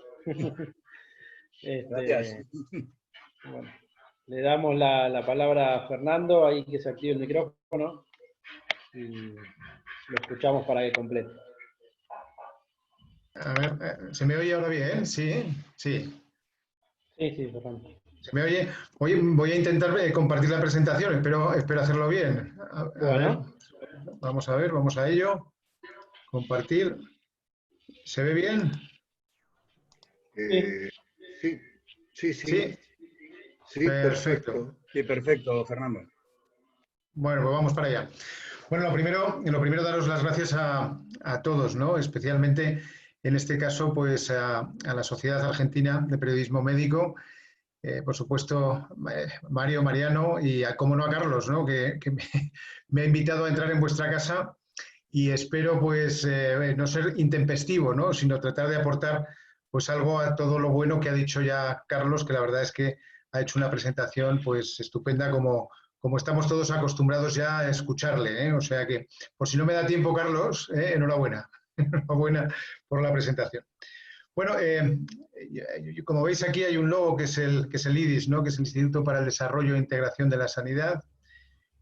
Gracias. Bueno, le damos la palabra a Fernando, ahí que se active el micrófono. Y lo escuchamos para que complete. A ver, ¿se me oye ahora bien? Sí, sí. Sí, Fernando. ¿Se me oye? Voy a intentar compartir la presentación, espero hacerlo bien. A ver, vamos a ello. Compartir. ¿Se ve bien? Sí, Perfecto. Sí, perfecto, Fernando. Bueno, pues vamos para allá. Bueno, lo primero daros las gracias a todos, ¿no? Especialmente en este caso, pues a la Sociedad Argentina de Periodismo Médico, por supuesto, Mario, Mariano y, cómo no, a Carlos, ¿no? Que me ha invitado a entrar en vuestra casa y espero, pues, no ser intempestivo, ¿no? Sino tratar de aportar, pues, algo a todo lo bueno que ha dicho ya Carlos, que la verdad es que ha hecho una presentación, pues, estupenda como estamos todos acostumbrados ya a escucharle, ¿eh? O sea que, por si no me da tiempo, Carlos, enhorabuena. Enhorabuena por la presentación. Bueno, como veis aquí hay un logo que es el IDIS, ¿no? Que es el Instituto para el Desarrollo e Integración de la Sanidad.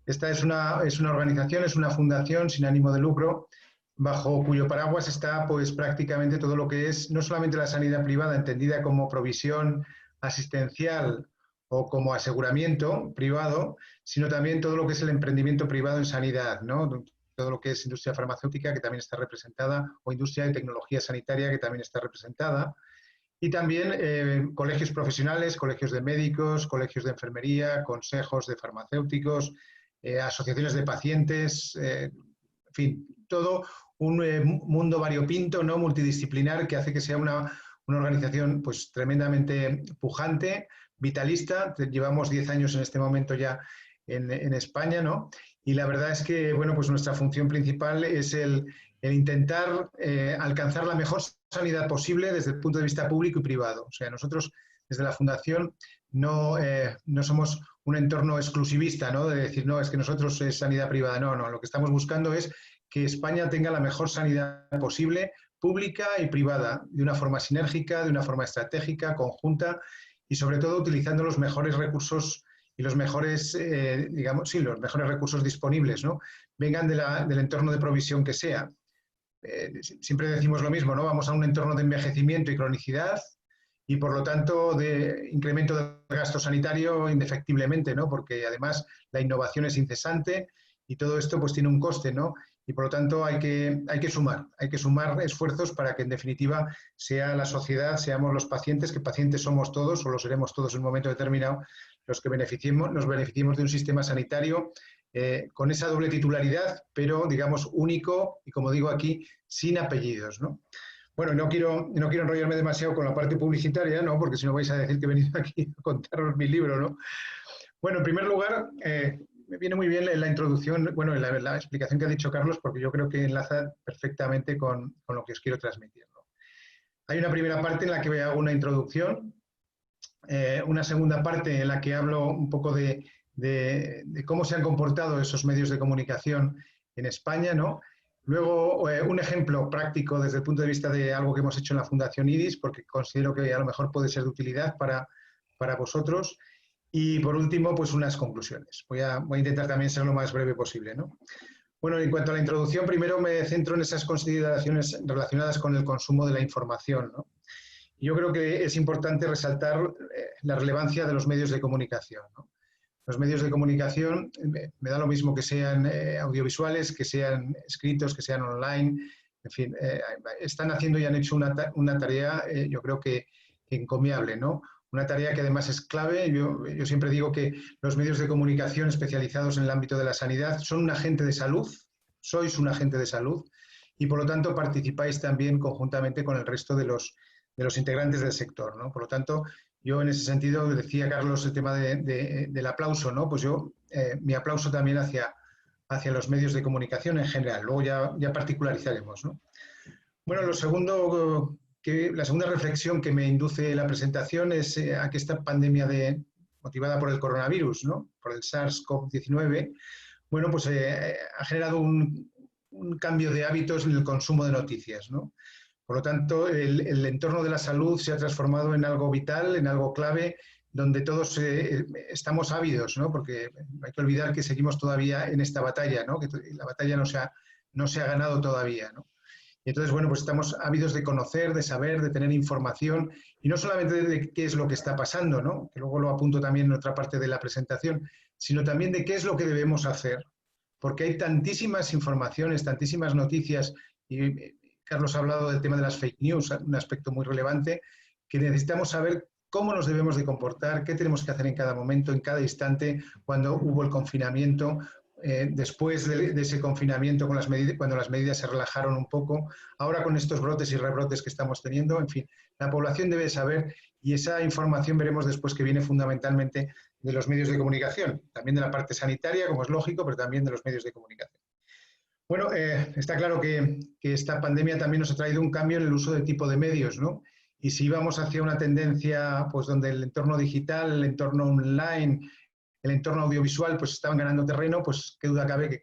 Esta es una organización, es una fundación sin ánimo de lucro, bajo cuyo paraguas está pues prácticamente todo lo que es no solamente la sanidad privada, entendida como provisión asistencial o como aseguramiento privado, sino también todo lo que es el emprendimiento privado en sanidad, ¿no? Todo lo que es industria farmacéutica, que también está representada, o industria de tecnología sanitaria, que también está representada. Y también colegios profesionales, colegios de médicos, colegios de enfermería, consejos de farmacéuticos, asociaciones de pacientes, en fin, todo un mundo variopinto, ¿no? Multidisciplinar, que hace que sea una organización pues tremendamente pujante, vitalista. Llevamos 10 años en este momento ya en España, ¿no? Y la verdad es que, bueno, pues nuestra función principal es el intentar alcanzar la mejor sanidad posible desde el punto de vista público y privado. O sea, nosotros desde la Fundación no somos un entorno exclusivista, ¿no? De decir, no, es que nosotros es sanidad privada. No, no, lo que estamos buscando es que España tenga la mejor sanidad posible, pública y privada, de una forma sinérgica, de una forma estratégica, conjunta y sobre todo utilizando los mejores recursos y los mejores, digamos, sí, los mejores recursos disponibles, ¿no? Vengan del entorno de provisión que sea. Siempre decimos lo mismo, ¿no? Vamos a un entorno de envejecimiento y cronicidad y, por lo tanto, de incremento del gasto sanitario indefectiblemente, ¿no? Porque, además, la innovación es incesante y todo esto, pues, tiene un coste, ¿no? Y, por lo tanto, hay que sumar esfuerzos para que, en definitiva, sea la sociedad, seamos los pacientes, que pacientes somos todos, o lo seremos todos en un momento determinado, los que nos beneficiemos de un sistema sanitario con esa doble titularidad, pero, digamos, único y, como digo aquí, sin apellidos, ¿no? Bueno, no quiero enrollarme demasiado con la parte publicitaria, ¿no? Porque si no vais a decir que he venido aquí a contaros mi libro, ¿no? Bueno, en primer lugar, me viene muy bien la introducción, bueno, la explicación que ha dicho Carlos, porque yo creo que enlaza perfectamente con lo que os quiero transmitir, ¿no? Hay una primera parte en la que hago una introducción, una segunda parte en la que hablo un poco de cómo se han comportado esos medios de comunicación en España, ¿no? Luego, un ejemplo práctico desde el punto de vista de algo que hemos hecho en la Fundación IDIS, porque considero que a lo mejor puede ser de utilidad para vosotros. Y, por último, pues unas conclusiones. Voy a intentar también ser lo más breve posible, ¿no? Bueno, en cuanto a la introducción, primero me centro en esas consideraciones relacionadas con el consumo de la información, ¿no? Yo creo que es importante resaltar la relevancia de los medios de comunicación, ¿no? Los medios de comunicación, me da lo mismo que sean audiovisuales, que sean escritos, que sean online, en fin, están haciendo y han hecho una tarea, yo creo que encomiable, ¿no? Una tarea que además es clave. Yo siempre digo que los medios de comunicación especializados en el ámbito de la sanidad son un agente de salud, sois un agente de salud, y por lo tanto participáis también conjuntamente con el resto de los integrantes del sector, ¿no? Por lo tanto, yo en ese sentido, decía Carlos el tema del aplauso, ¿no? Pues yo, mi aplauso también hacia los medios de comunicación en general. Luego ya particularizaremos, ¿no? Bueno, la segunda reflexión que me induce la presentación es a que esta pandemia motivada por el coronavirus, ¿no? Por el SARS-CoV-19, bueno, pues ha generado un cambio de hábitos en el consumo de noticias, ¿no? Por lo tanto, el entorno de la salud se ha transformado en algo vital, en algo clave, donde todos estamos ávidos, ¿no? Porque no hay que olvidar que seguimos todavía en esta batalla, ¿no? Que la batalla no se ha ganado todavía, ¿no? Y entonces, bueno, pues estamos ávidos de conocer, de saber, de tener información, y no solamente de qué es lo que está pasando, ¿no? Que luego lo apunto también en otra parte de la presentación, sino también de qué es lo que debemos hacer, porque hay tantísimas informaciones, tantísimas noticias, y Carlos ha hablado del tema de las fake news, un aspecto muy relevante, que necesitamos saber cómo nos debemos de comportar, qué tenemos que hacer en cada momento, en cada instante, cuando hubo el confinamiento, después de ese confinamiento, cuando las medidas se relajaron un poco, ahora con estos brotes y rebrotes que estamos teniendo, en fin, la población debe saber, y esa información veremos después que viene fundamentalmente de los medios de comunicación, también de la parte sanitaria, como es lógico, pero también de los medios de comunicación. Bueno, está claro que esta pandemia también nos ha traído un cambio en el uso de tipo de medios, ¿no? Y si íbamos hacia una tendencia, pues, donde el entorno digital, el entorno online, el entorno audiovisual, pues, estaban ganando terreno, pues, qué duda cabe que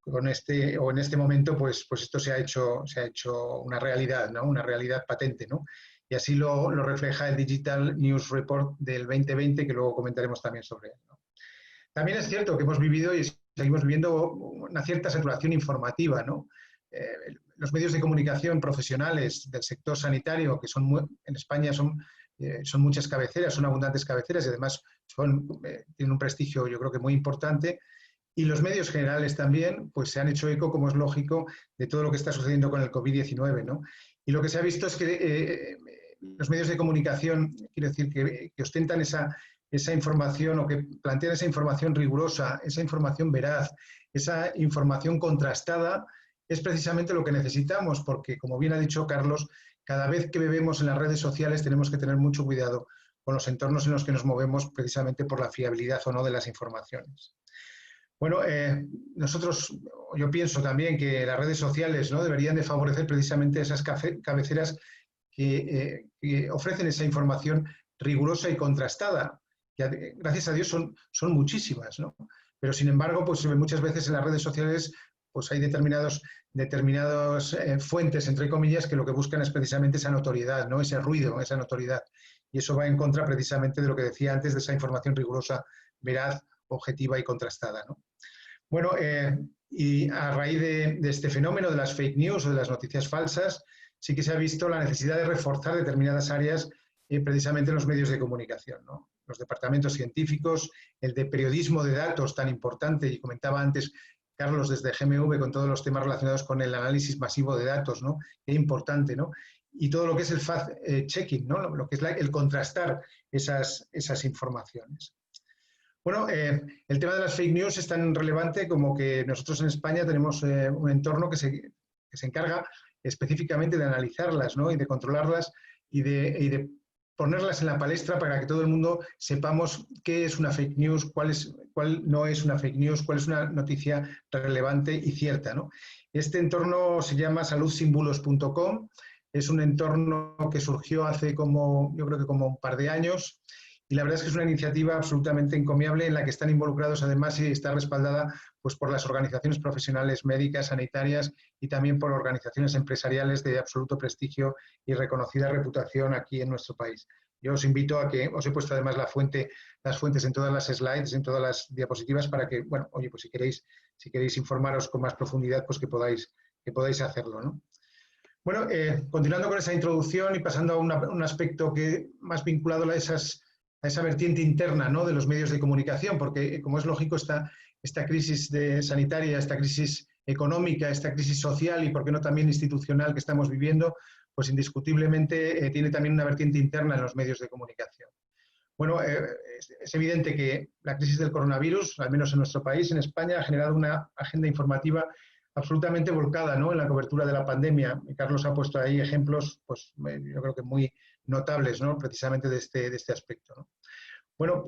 en este momento, pues esto se ha hecho una realidad, ¿no? Una realidad patente, ¿no? Y así lo refleja el Digital News Report del 2020, que luego comentaremos también sobre él, ¿no? También es cierto que hemos vivido y seguimos viviendo una cierta saturación informativa, ¿no? Los medios de comunicación profesionales del sector sanitario, que en España son muchas cabeceras, son abundantes cabeceras y además tienen un prestigio, yo creo que muy importante. Y los medios generales también, pues se han hecho eco, como es lógico, de todo lo que está sucediendo con el COVID-19, ¿no? Y lo que se ha visto es que los medios de comunicación, quiero decir, que ostentan esa información o que plantean esa información rigurosa, esa información veraz, esa información contrastada, es precisamente lo que necesitamos, porque, como bien ha dicho Carlos, cada vez que bebemos en las redes sociales tenemos que tener mucho cuidado con los entornos en los que nos movemos, precisamente por la fiabilidad o no de las informaciones. Bueno, yo pienso también que las redes sociales, ¿no?, deberían de favorecer precisamente esas cabeceras que ofrecen esa información rigurosa y contrastada, que gracias a Dios son muchísimas, ¿no? Pero sin embargo, pues muchas veces en las redes sociales pues hay determinadas fuentes, entre comillas, que lo que buscan es precisamente esa notoriedad, ¿no?, ese ruido, esa notoriedad. Y eso va en contra precisamente de lo que decía antes, de esa información rigurosa, veraz, objetiva y contrastada, ¿no? Bueno, y a raíz de este fenómeno de las fake news o de las noticias falsas, sí que se ha visto la necesidad de reforzar determinadas áreas precisamente en los medios de comunicación, ¿no? Los departamentos científicos, el de periodismo de datos tan importante, y comentaba antes Carlos desde GMV con todos los temas relacionados con el análisis masivo de datos, ¿no? Qué importante, ¿no? Y todo lo que es el fact-checking, ¿no? Lo que es el contrastar esas informaciones. Bueno, el tema de las fake news es tan relevante como que nosotros en España tenemos un entorno que se encarga específicamente de analizarlas, ¿no?, y de controlarlas y de ponerlas en la palestra para que todo el mundo sepamos qué es una fake news, cuál no es una fake news, cuál es una noticia relevante y cierta, ¿no? Este entorno se llama saludsimbulos.com, es un entorno que surgió hace yo creo que como un par de años, y la verdad es que es una iniciativa absolutamente encomiable en la que están involucrados además y está respaldada pues, por las organizaciones profesionales médicas, sanitarias y también por organizaciones empresariales de absoluto prestigio y reconocida reputación aquí en nuestro país. Yo os invito a que, os he puesto además las fuentes en todas las slides, en todas las diapositivas para que, bueno, oye, pues si queréis informaros con más profundidad, pues que podáis hacerlo, ¿no? Bueno, continuando con esa introducción y pasando a un aspecto más vinculado a esa vertiente interna, ¿no?, de los medios de comunicación, porque como es lógico esta crisis sanitaria, esta crisis económica, esta crisis social y por qué no también institucional que estamos viviendo, pues indiscutiblemente tiene también una vertiente interna en los medios de comunicación. Bueno, es evidente que la crisis del coronavirus, al menos en nuestro país, en España, ha generado una agenda informativa absolutamente volcada, ¿no?, en la cobertura de la pandemia. Carlos ha puesto ahí ejemplos, pues yo creo que muy notables, ¿no?, precisamente de este aspecto, ¿no? Bueno,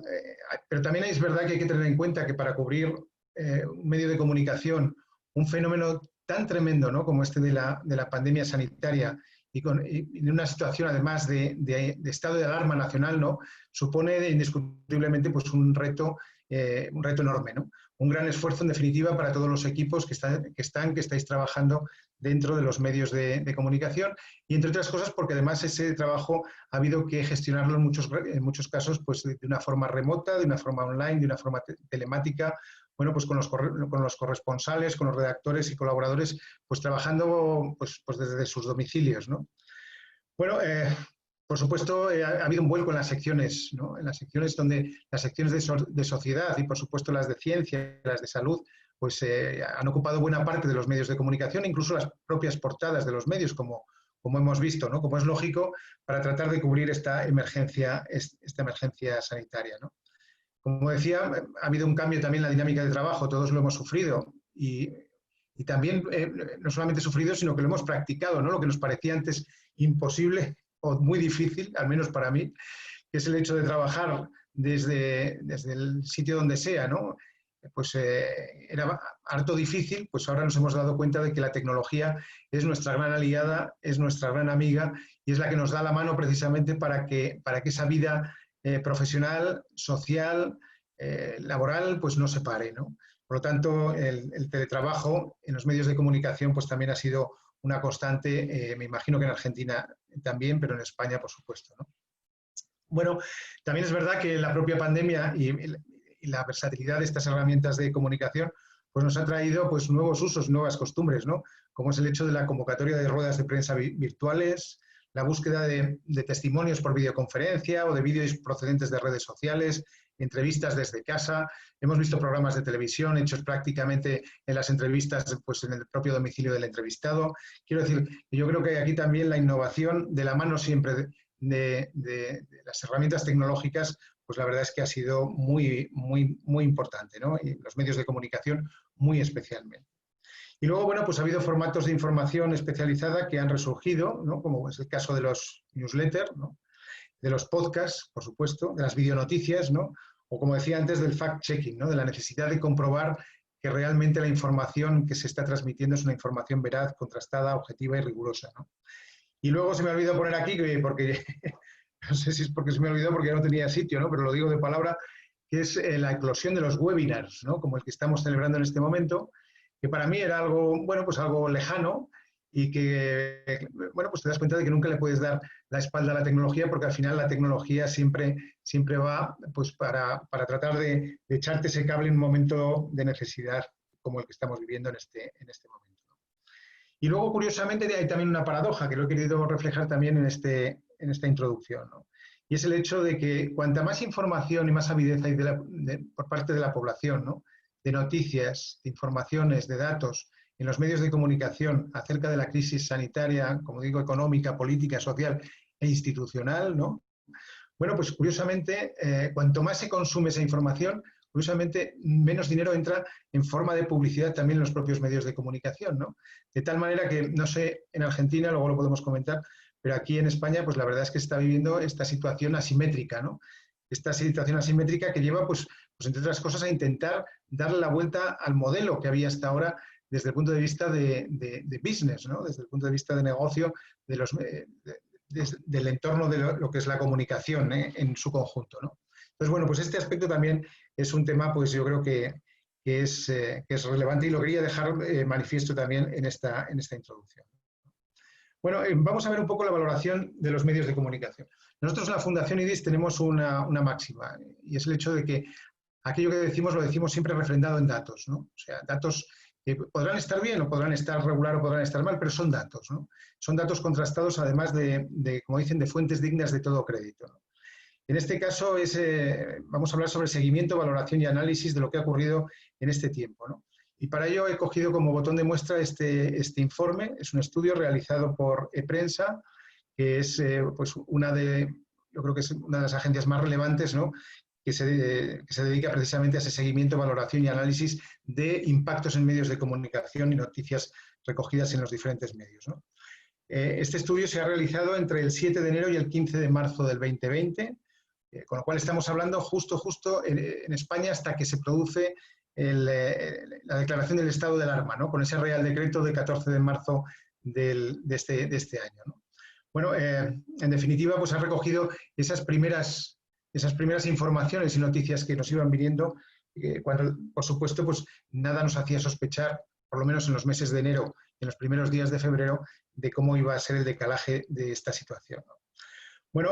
pero también es verdad que hay que tener en cuenta que para cubrir un medio de comunicación, un fenómeno tan tremendo, ¿no?, como este de la pandemia sanitaria y en una situación además de estado de alarma nacional, ¿no?, supone indiscutiblemente pues, un reto enorme, ¿no? Un gran esfuerzo en definitiva para todos los equipos que estáis trabajando dentro de los medios de comunicación y entre otras cosas porque además ese trabajo ha habido que gestionarlo en muchos casos pues de una forma remota, de una forma online, de una forma telemática, bueno, pues con los corresponsales, con los redactores y colaboradores pues trabajando pues desde sus domicilios, ¿no? Bueno, por supuesto, ha habido un vuelco en las secciones, ¿no?, en las secciones las secciones de sociedad y, por supuesto, las de ciencia, las de salud, pues han ocupado buena parte de los medios de comunicación, incluso las propias portadas de los medios, como hemos visto, ¿no?, como es lógico, para tratar de cubrir esta emergencia sanitaria, ¿no? Como decía, ha habido un cambio también en la dinámica de trabajo, todos lo hemos sufrido y también no solamente sufrido, sino que lo hemos practicado, ¿no?, lo que nos parecía antes imposible o muy difícil, al menos para mí, que es el hecho de trabajar desde el sitio donde sea, ¿no? Pues era harto difícil, pues ahora nos hemos dado cuenta de que la tecnología es nuestra gran aliada, es nuestra gran amiga y es la que nos da la mano precisamente para que esa vida profesional, social, laboral, pues no se pare, ¿no? Por lo tanto, el teletrabajo en los medios de comunicación pues también ha sido una constante, me imagino que en Argentina también, pero en España, por supuesto, ¿no? Bueno, también es verdad que la propia pandemia y la versatilidad de estas herramientas de comunicación pues nos ha traído pues, nuevos usos, nuevas costumbres, ¿no? Como es el hecho de la convocatoria de ruedas de prensa virtuales, la búsqueda de testimonios por videoconferencia o de vídeos procedentes de redes sociales, entrevistas desde casa. Hemos visto programas de televisión hechos prácticamente en las entrevistas pues, en el propio domicilio del entrevistado. Quiero decir, yo creo que aquí también la innovación de la mano siempre de las herramientas tecnológicas, pues la verdad es que ha sido muy, muy, muy importante, ¿no? Y los medios de comunicación muy especialmente. Y luego, bueno, pues ha habido formatos de información especializada que han resurgido, ¿no? Como es el caso de los newsletters, ¿no? De los podcasts, por supuesto, de las videonoticias, ¿no? O como decía antes, del fact-checking, ¿no? De la necesidad de comprobar que realmente la información que se está transmitiendo es una información veraz, contrastada, objetiva y rigurosa, ¿no? Y luego se me ha olvidado poner aquí, porque no sé si es porque se me ha olvidado porque ya no tenía sitio, ¿no? Pero lo digo de palabra, que es la eclosión de los webinars, ¿no? Como el que estamos celebrando en este momento, que para mí era algo, bueno, pues algo lejano y que, bueno, pues te das cuenta de que nunca le puedes dar la espalda a la tecnología porque al final la tecnología siempre va pues para tratar de echarte ese cable en un momento de necesidad como el que estamos viviendo en este momento. Y luego, curiosamente, hay también una paradoja que lo he querido reflejar también en esta introducción, ¿no? Y es el hecho de que cuanta más información y más avidez hay por parte de la población, ¿no? De noticias, de informaciones, de datos en los medios de comunicación acerca de la crisis sanitaria, como digo, económica, política, social e institucional, ¿no? Bueno, pues curiosamente, cuanto más se consume esa información, curiosamente menos dinero entra en forma de publicidad también en los propios medios de comunicación, ¿no? De tal manera que, no sé, en Argentina, luego lo podemos comentar, pero aquí en España, pues la verdad es que se está viviendo esta situación asimétrica, ¿no? Esta situación asimétrica que lleva, pues entre otras cosas, a intentar darle la vuelta al modelo que había hasta ahora desde el punto de vista de business, ¿no? Desde el punto de vista de negocio, del entorno de lo que es la comunicación, en su conjunto, ¿no? Entonces, bueno, pues este aspecto también es un tema, pues yo creo que es relevante y lo quería dejar manifiesto también en esta introducción. Bueno, vamos a ver un poco la valoración de los medios de comunicación. Nosotros en la Fundación IDIS tenemos una máxima y es el hecho de que aquello que decimos lo decimos siempre refrendado en datos, ¿no? O sea, datos que podrán estar bien o podrán estar regular o podrán estar mal, pero son datos, ¿no? Son datos contrastados además como dicen, de fuentes dignas de todo crédito, ¿no? En este caso vamos a hablar sobre seguimiento, valoración y análisis de lo que ha ocurrido en este tiempo, ¿no? Y para ello he cogido como botón de muestra este informe. Es un estudio realizado por ePrensa, que es pues yo creo que es una de las agencias más relevantes, ¿no? que se dedica precisamente a ese seguimiento, valoración y análisis de impactos en medios de comunicación y noticias recogidas en los diferentes medios, ¿no? Este estudio se ha realizado entre el 7 de enero y el 15 de marzo del 2020, con lo cual estamos hablando justo en España hasta que se produce la declaración del estado de alarma, ¿no? Con ese Real Decreto de 14 de marzo de este año, ¿no? Bueno, en definitiva, pues ha recogido esas primeras informaciones y noticias que nos iban viniendo, cuando, por supuesto, pues nada nos hacía sospechar, por lo menos en los meses de enero y en los primeros días de febrero, de cómo iba a ser el decalaje de esta situación, ¿no? Bueno,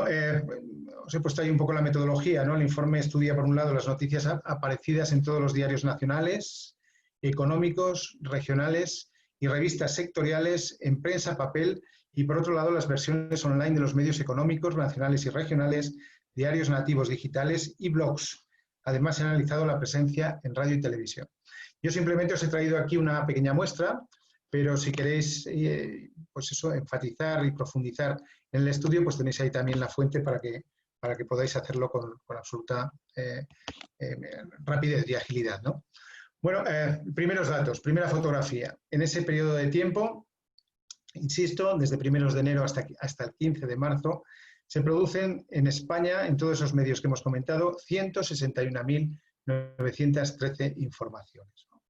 os he puesto ahí un poco la metodología, ¿no? El informe estudia, por un lado, las noticias aparecidas en todos los diarios nacionales, económicos, regionales y revistas sectoriales en prensa, papel, y por otro lado, las versiones online de los medios económicos, nacionales y regionales, diarios nativos digitales y blogs. Además, he analizado la presencia en radio y televisión. Yo simplemente os he traído aquí una pequeña muestra, pero si queréis, pues eso, enfatizar y profundizar en el estudio, pues tenéis ahí también la fuente para que podáis hacerlo con absoluta rapidez y agilidad, ¿no? Bueno, primeros datos, primera fotografía. En ese periodo de tiempo, insisto, desde primeros de enero hasta el 15 de marzo, se producen en España, en todos esos medios que hemos comentado, 161.913 informaciones, ¿no?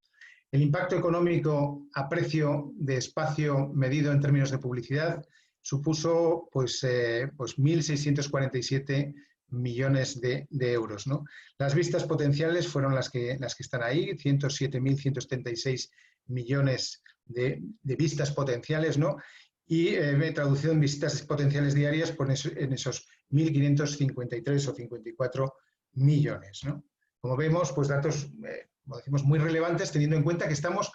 El impacto económico a precio de espacio medido en términos de publicidad supuso pues 1.647 millones de euros, ¿no? Las vistas potenciales fueron las que están ahí, 107.176 millones de vistas potenciales, ¿no? Y traducido en visitas potenciales diarias pues en esos 1.553 o 54 millones, ¿no? Como vemos, pues datos, como decimos, muy relevantes, teniendo en cuenta que estamos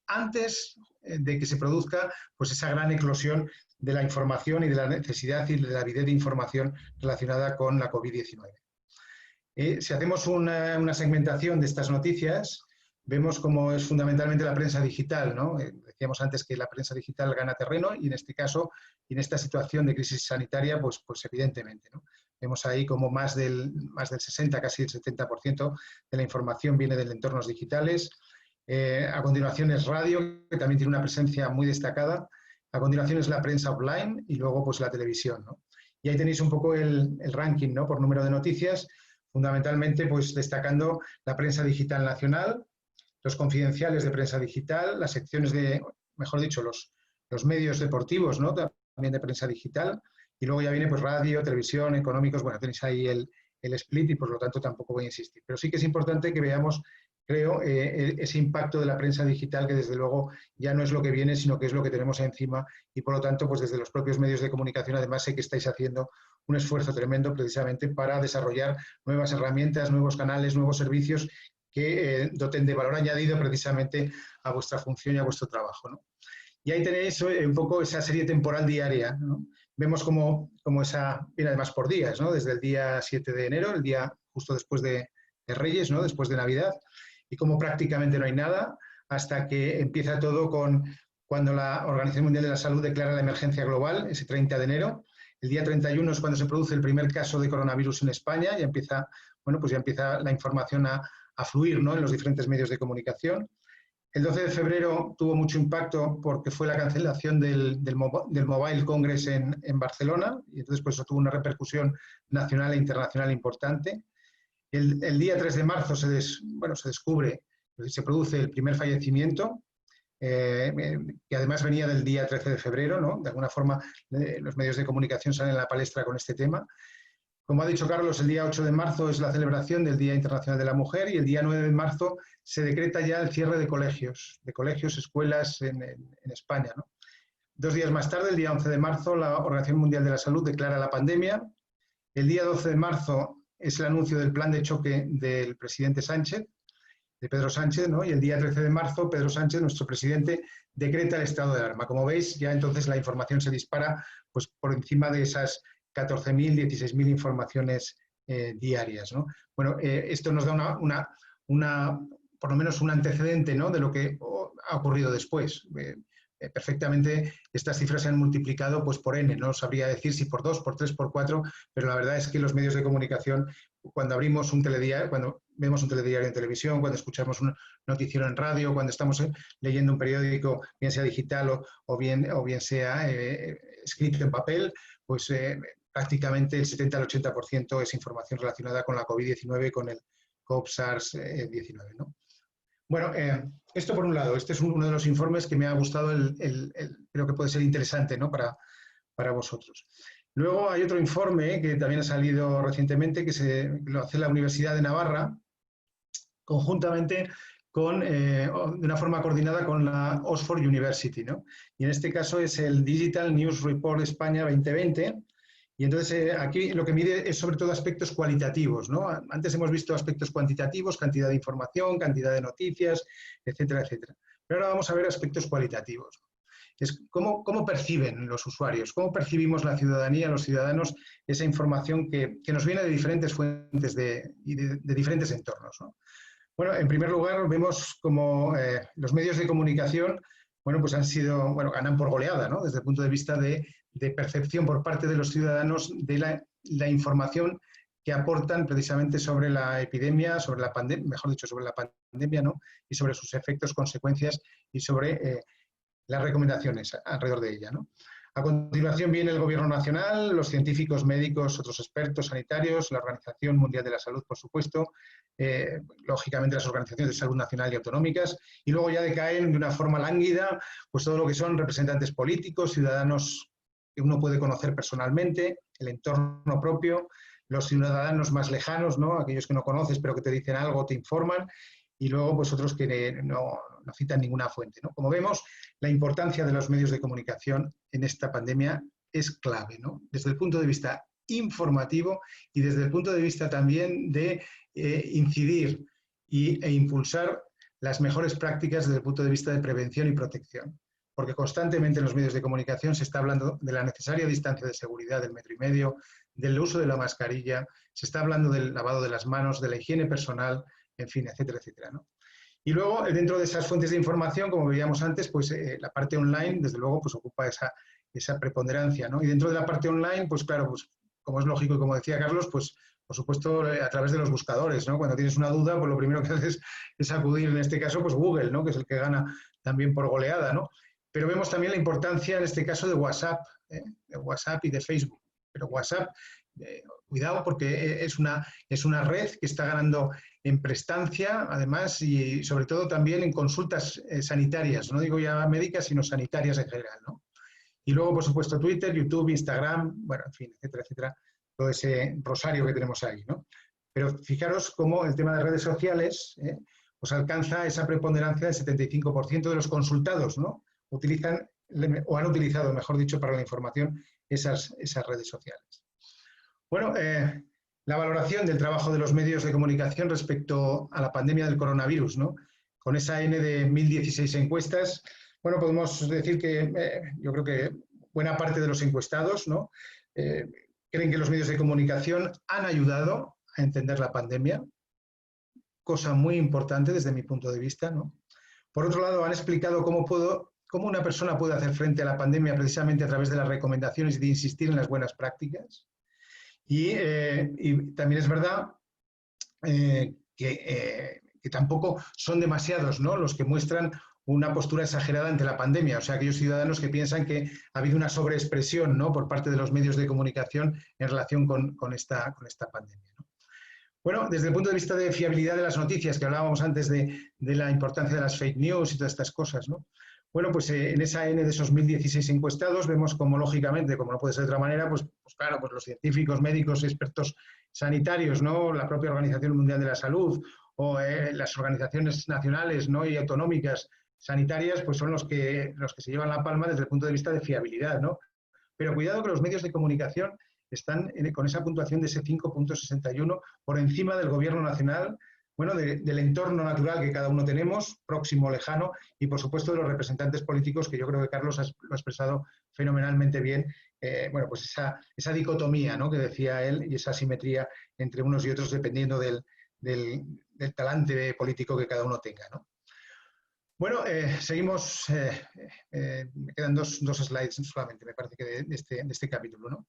antes de que se produzca pues esa gran eclosión de la información y de la necesidad y de la avidez de información relacionada con la COVID-19. Si hacemos una segmentación de estas noticias, vemos cómo es fundamentalmente la prensa digital, ¿no? Decíamos antes que la prensa digital gana terreno y en este caso, y en esta situación de crisis sanitaria, pues evidentemente, ¿no? Vemos ahí como más del 60, casi el 70% de la información viene de entornos digitales A continuación es radio, que también tiene una presencia muy destacada. A continuación es la prensa offline y luego pues la televisión, ¿no? Y ahí tenéis un poco el ranking, ¿no? Por número de noticias, fundamentalmente pues destacando la prensa digital nacional, los confidenciales de prensa digital, las secciones de, mejor dicho, los medios deportivos, ¿no? También de prensa digital, y luego ya viene pues radio, televisión, económicos, bueno, tenéis ahí el split y por lo tanto tampoco voy a insistir. Pero sí que es importante que veamos, creo, ese impacto de la prensa digital, que desde luego ya no es lo que viene, sino que es lo que tenemos encima, y por lo tanto, pues desde los propios medios de comunicación, además sé que estáis haciendo un esfuerzo tremendo precisamente para desarrollar nuevas herramientas, nuevos canales, nuevos servicios que doten de valor añadido precisamente a vuestra función y a vuestro trabajo, ¿no? Y ahí tenéis un poco esa serie temporal diaria, ¿no? Vemos como esa, viene además por días, ¿no? Desde el día 7 de enero, el día justo después de Reyes, ¿no? Después de Navidad, y como prácticamente no hay nada, hasta que empieza todo cuando la Organización Mundial de la Salud declara la emergencia global, ese 30 de enero. El día 31 es cuando se produce el primer caso de coronavirus en España, y empieza, bueno, pues ya empieza la información a fluir, ¿no? En los diferentes medios de comunicación. El 12 de febrero tuvo mucho impacto porque fue la cancelación del Mobile Congress en Barcelona, y entonces pues eso tuvo una repercusión nacional e internacional importante. El día 3 de marzo se descubre, se produce el primer fallecimiento, que además venía del día 13 de febrero, ¿no? De alguna forma los medios de comunicación salen a la palestra con este tema. Como ha dicho Carlos, el día 8 de marzo es la celebración del Día Internacional de la Mujer, y el día 9 de marzo se decreta ya el cierre de colegios, escuelas en España, ¿no? 2 días más tarde, el día 11 de marzo, la Organización Mundial de la Salud declara la pandemia. El día 12 de marzo es el anuncio del plan de choque del presidente Sánchez, de Pedro Sánchez, ¿no? Y el día 13 de marzo, Pedro Sánchez, nuestro presidente, decreta el estado de alarma. Como veis, ya entonces la información se dispara pues, por encima de esas 14.000, 16.000 informaciones diarias, ¿no? Bueno, esto nos da por lo menos un antecedente, ¿no? De lo que ha ocurrido después. Perfectamente estas cifras se han multiplicado pues, por N, no sabría decir si por 2, por 3, por 4, pero la verdad es que los medios de comunicación, cuando abrimos un telediario, cuando vemos un telediario en televisión, cuando escuchamos un noticiero en radio, cuando estamos leyendo un periódico, bien sea digital o bien sea escrito en papel, pues prácticamente el 70 al 80% es información relacionada con la COVID-19, con el SARS-19, ¿no? Bueno, esto por un lado, este es uno de los informes que me ha gustado, creo que puede ser interesante, ¿no? para vosotros. Luego hay otro informe que también ha salido recientemente, que lo hace la Universidad de Navarra, conjuntamente de una forma coordinada con la Oxford University, ¿no? Y en este caso es el Digital News Report España 2020, y entonces aquí lo que mide es sobre todo aspectos cualitativos, ¿no? Antes hemos visto aspectos cuantitativos, cantidad de información, cantidad de noticias, etcétera, etcétera. Pero ahora vamos a ver aspectos cualitativos. Es cómo perciben los usuarios, cómo percibimos la ciudadanía, los ciudadanos, esa información que nos viene de diferentes fuentes y de diferentes entornos, ¿no? Bueno, en primer lugar vemos como los medios de comunicación, bueno, pues ganan por goleada, ¿no? Desde el punto de vista de percepción por parte de los ciudadanos de la información que aportan precisamente sobre la epidemia, sobre la pandemia, mejor dicho, sobre la pandemia, ¿no? Y sobre sus efectos, consecuencias y sobre las recomendaciones alrededor de ella, ¿no? A continuación viene el Gobierno Nacional, los científicos, médicos, otros expertos sanitarios, la Organización Mundial de la Salud, por supuesto, lógicamente las organizaciones de salud nacional y autonómicas, y luego ya decaen de una forma lánguida pues todo lo que son representantes políticos, ciudadanos que uno puede conocer personalmente, el entorno propio, los ciudadanos más lejanos, ¿no? Aquellos que no conoces pero que te dicen algo, te informan, y luego pues otros que no citan ninguna fuente, ¿no? Como vemos, la importancia de los medios de comunicación en esta pandemia es clave, ¿no? Desde el punto de vista informativo y desde el punto de vista también de incidir e impulsar las mejores prácticas desde el punto de vista de prevención y protección. Porque constantemente en los medios de comunicación se está hablando de la necesaria distancia de seguridad del 1,5 metros, del uso de la mascarilla, se está hablando del lavado de las manos, de la higiene personal, en fin, etcétera, etcétera, ¿no? Y luego, dentro de esas fuentes de información, como veíamos antes, pues la parte online, desde luego, pues ocupa esa preponderancia, ¿no? Y dentro de la parte online, pues claro, pues como es lógico y como decía Carlos, pues por supuesto, a través de los buscadores, ¿no? Cuando tienes una duda, pues lo primero que haces es acudir, en este caso, pues Google, ¿no? Que es el que gana también por goleada, ¿no? Pero vemos también la importancia, en este caso, de WhatsApp y de Facebook. Pero WhatsApp, cuidado, porque es una red que está ganando en prestancia, además, y sobre todo también en consultas sanitarias, no digo ya médicas, sino sanitarias en general, ¿no? Y luego, por supuesto, Twitter, YouTube, Instagram, bueno, en fin, etcétera, etcétera, todo ese rosario que tenemos ahí, ¿no? Pero fijaros cómo el tema de redes sociales pues alcanza esa preponderancia del 75% de los consultados, ¿no? Utilizan, o han utilizado, mejor dicho, para la información esas redes sociales. Bueno, la valoración del trabajo de los medios de comunicación respecto a la pandemia del coronavirus, ¿no? Con esa N de 1016 encuestas, bueno, podemos decir que yo creo que buena parte de los encuestados, ¿no? Creen que los medios de comunicación han ayudado a entender la pandemia, cosa muy importante desde mi punto de vista, ¿no? Por otro lado, han explicado cómo una persona puede hacer frente a la pandemia precisamente a través de las recomendaciones y de insistir en las buenas prácticas. Y también es verdad que tampoco son demasiados, ¿no?, los que muestran una postura exagerada ante la pandemia, o sea, aquellos ciudadanos que piensan que ha habido una sobreexpresión, ¿no?, por parte de los medios de comunicación en relación con esta pandemia, ¿no? Bueno, desde el punto de vista de fiabilidad de las noticias, que hablábamos antes de la importancia de las fake news y todas estas cosas, ¿no? Bueno, pues en esa N de esos 1016 encuestados vemos como, lógicamente, como no puede ser de otra manera, pues claro, pues los científicos, médicos, expertos sanitarios, ¿no?, la propia Organización Mundial de la Salud o las organizaciones nacionales, ¿no?, y autonómicas sanitarias, pues son los que se llevan la palma desde el punto de vista de fiabilidad, ¿no? Pero cuidado que los medios de comunicación están con esa puntuación de ese 5,61 por encima del gobierno nacional, bueno, del entorno natural que cada uno tenemos, próximo, lejano, y por supuesto de los representantes políticos, que yo creo que Carlos lo ha expresado fenomenalmente bien, bueno, pues esa dicotomía, ¿no?, que decía él, y esa asimetría entre unos y otros dependiendo del talante político que cada uno tenga, ¿no? Bueno, seguimos, me quedan dos slides solamente, me parece que de este capítulo, ¿no?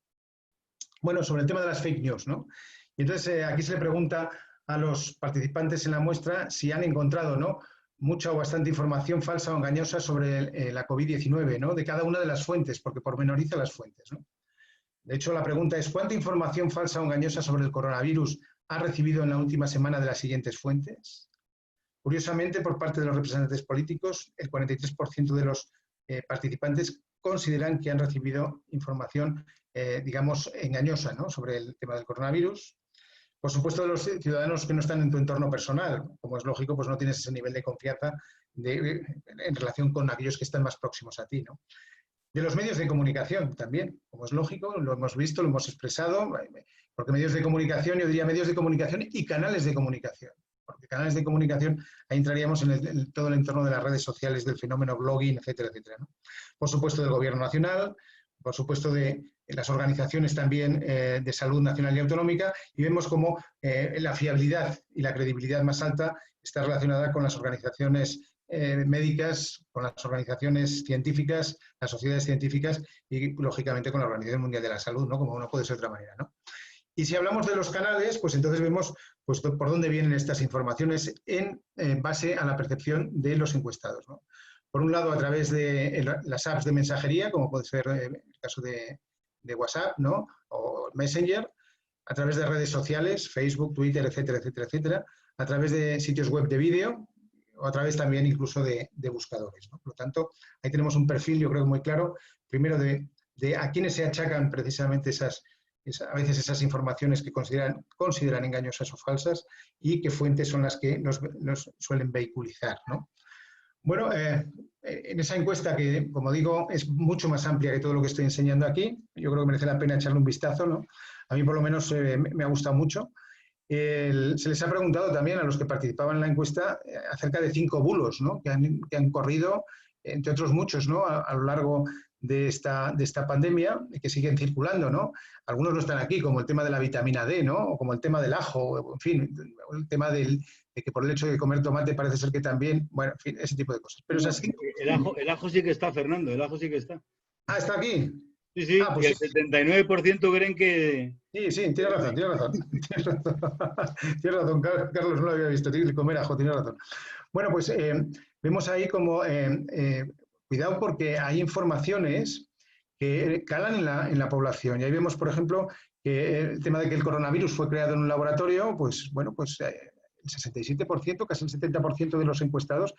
Bueno, sobre el tema de las fake news, ¿no? Y entonces aquí se le pregunta a los participantes en la muestra si han encontrado, ¿no?, mucha o bastante información falsa o engañosa sobre la COVID-19, ¿no?, de cada una de las fuentes, porque pormenoriza las fuentes, ¿no? De hecho, la pregunta es, ¿cuánta información falsa o engañosa sobre el coronavirus ha recibido en la última semana de las siguientes fuentes? Curiosamente, por parte de los representantes políticos, el 43% de los participantes consideran que han recibido información, digamos, engañosa, ¿no?, sobre el tema del coronavirus. Por supuesto, de los ciudadanos que no están en tu entorno personal, como es lógico, pues no tienes ese nivel de confianza en relación con aquellos que están más próximos a ti, ¿no? De los medios de comunicación también, como es lógico, lo hemos visto, lo hemos expresado, porque medios de comunicación, yo diría medios de comunicación y canales de comunicación. Porque canales de comunicación, ahí entraríamos en todo el entorno de las redes sociales, del fenómeno blogging, etcétera, etcétera, ¿no? Por supuesto, del gobierno nacional, por supuesto de las organizaciones también de salud nacional y autonómica, y vemos cómo la fiabilidad y la credibilidad más alta está relacionada con las organizaciones médicas, con las organizaciones científicas, las sociedades científicas y, lógicamente, con la Organización Mundial de la Salud, ¿no?, como no puede ser de otra manera, ¿no? Y si hablamos de los canales, pues entonces vemos pues, por dónde vienen estas informaciones en base a la percepción de los encuestados, ¿no? Por un lado, a través de las apps de mensajería, como puede ser el caso de WhatsApp, ¿no?, o Messenger, a través de redes sociales, Facebook, Twitter, etcétera, etcétera, etcétera, a través de sitios web de vídeo o a través también incluso de buscadores, ¿no? Por lo tanto, ahí tenemos un perfil, yo creo, muy claro, primero de a quiénes se achacan precisamente a veces esas informaciones que consideran engañosas o falsas y qué fuentes son las que nos suelen vehiculizar, ¿no? Bueno, en esa encuesta que, como digo, es mucho más amplia que todo lo que estoy enseñando aquí, yo creo que merece la pena echarle un vistazo, ¿no? A mí por lo menos me ha gustado mucho. Se les ha preguntado también a los que participaban en la encuesta acerca de 5 bulos, ¿no?, que han corrido, entre otros muchos, ¿no?, a lo largo de esta pandemia, que siguen circulando, ¿no? Algunos no están aquí, como el tema de la vitamina D, ¿no?, o como el tema del ajo, en fin, el tema de que por el hecho de comer tomate parece ser que también, bueno, en fin, ese tipo de cosas. Pero es así. El ajo sí que está, Fernando, el ajo sí que está. Ah, ¿está aquí? Sí, sí, Ah, y pues el sí. 79% creen que... Sí, sí, tienes razón, tienes razón. Tienes razón, tienes razón, Carlos, no lo había visto, tienes que comer ajo, tienes razón. Bueno, pues vemos ahí como, cuidado porque hay informaciones que calan en la población. Y ahí vemos, por ejemplo, que el tema de que el coronavirus fue creado en un laboratorio, pues bueno, pues el 67%, casi el 70% de los encuestados,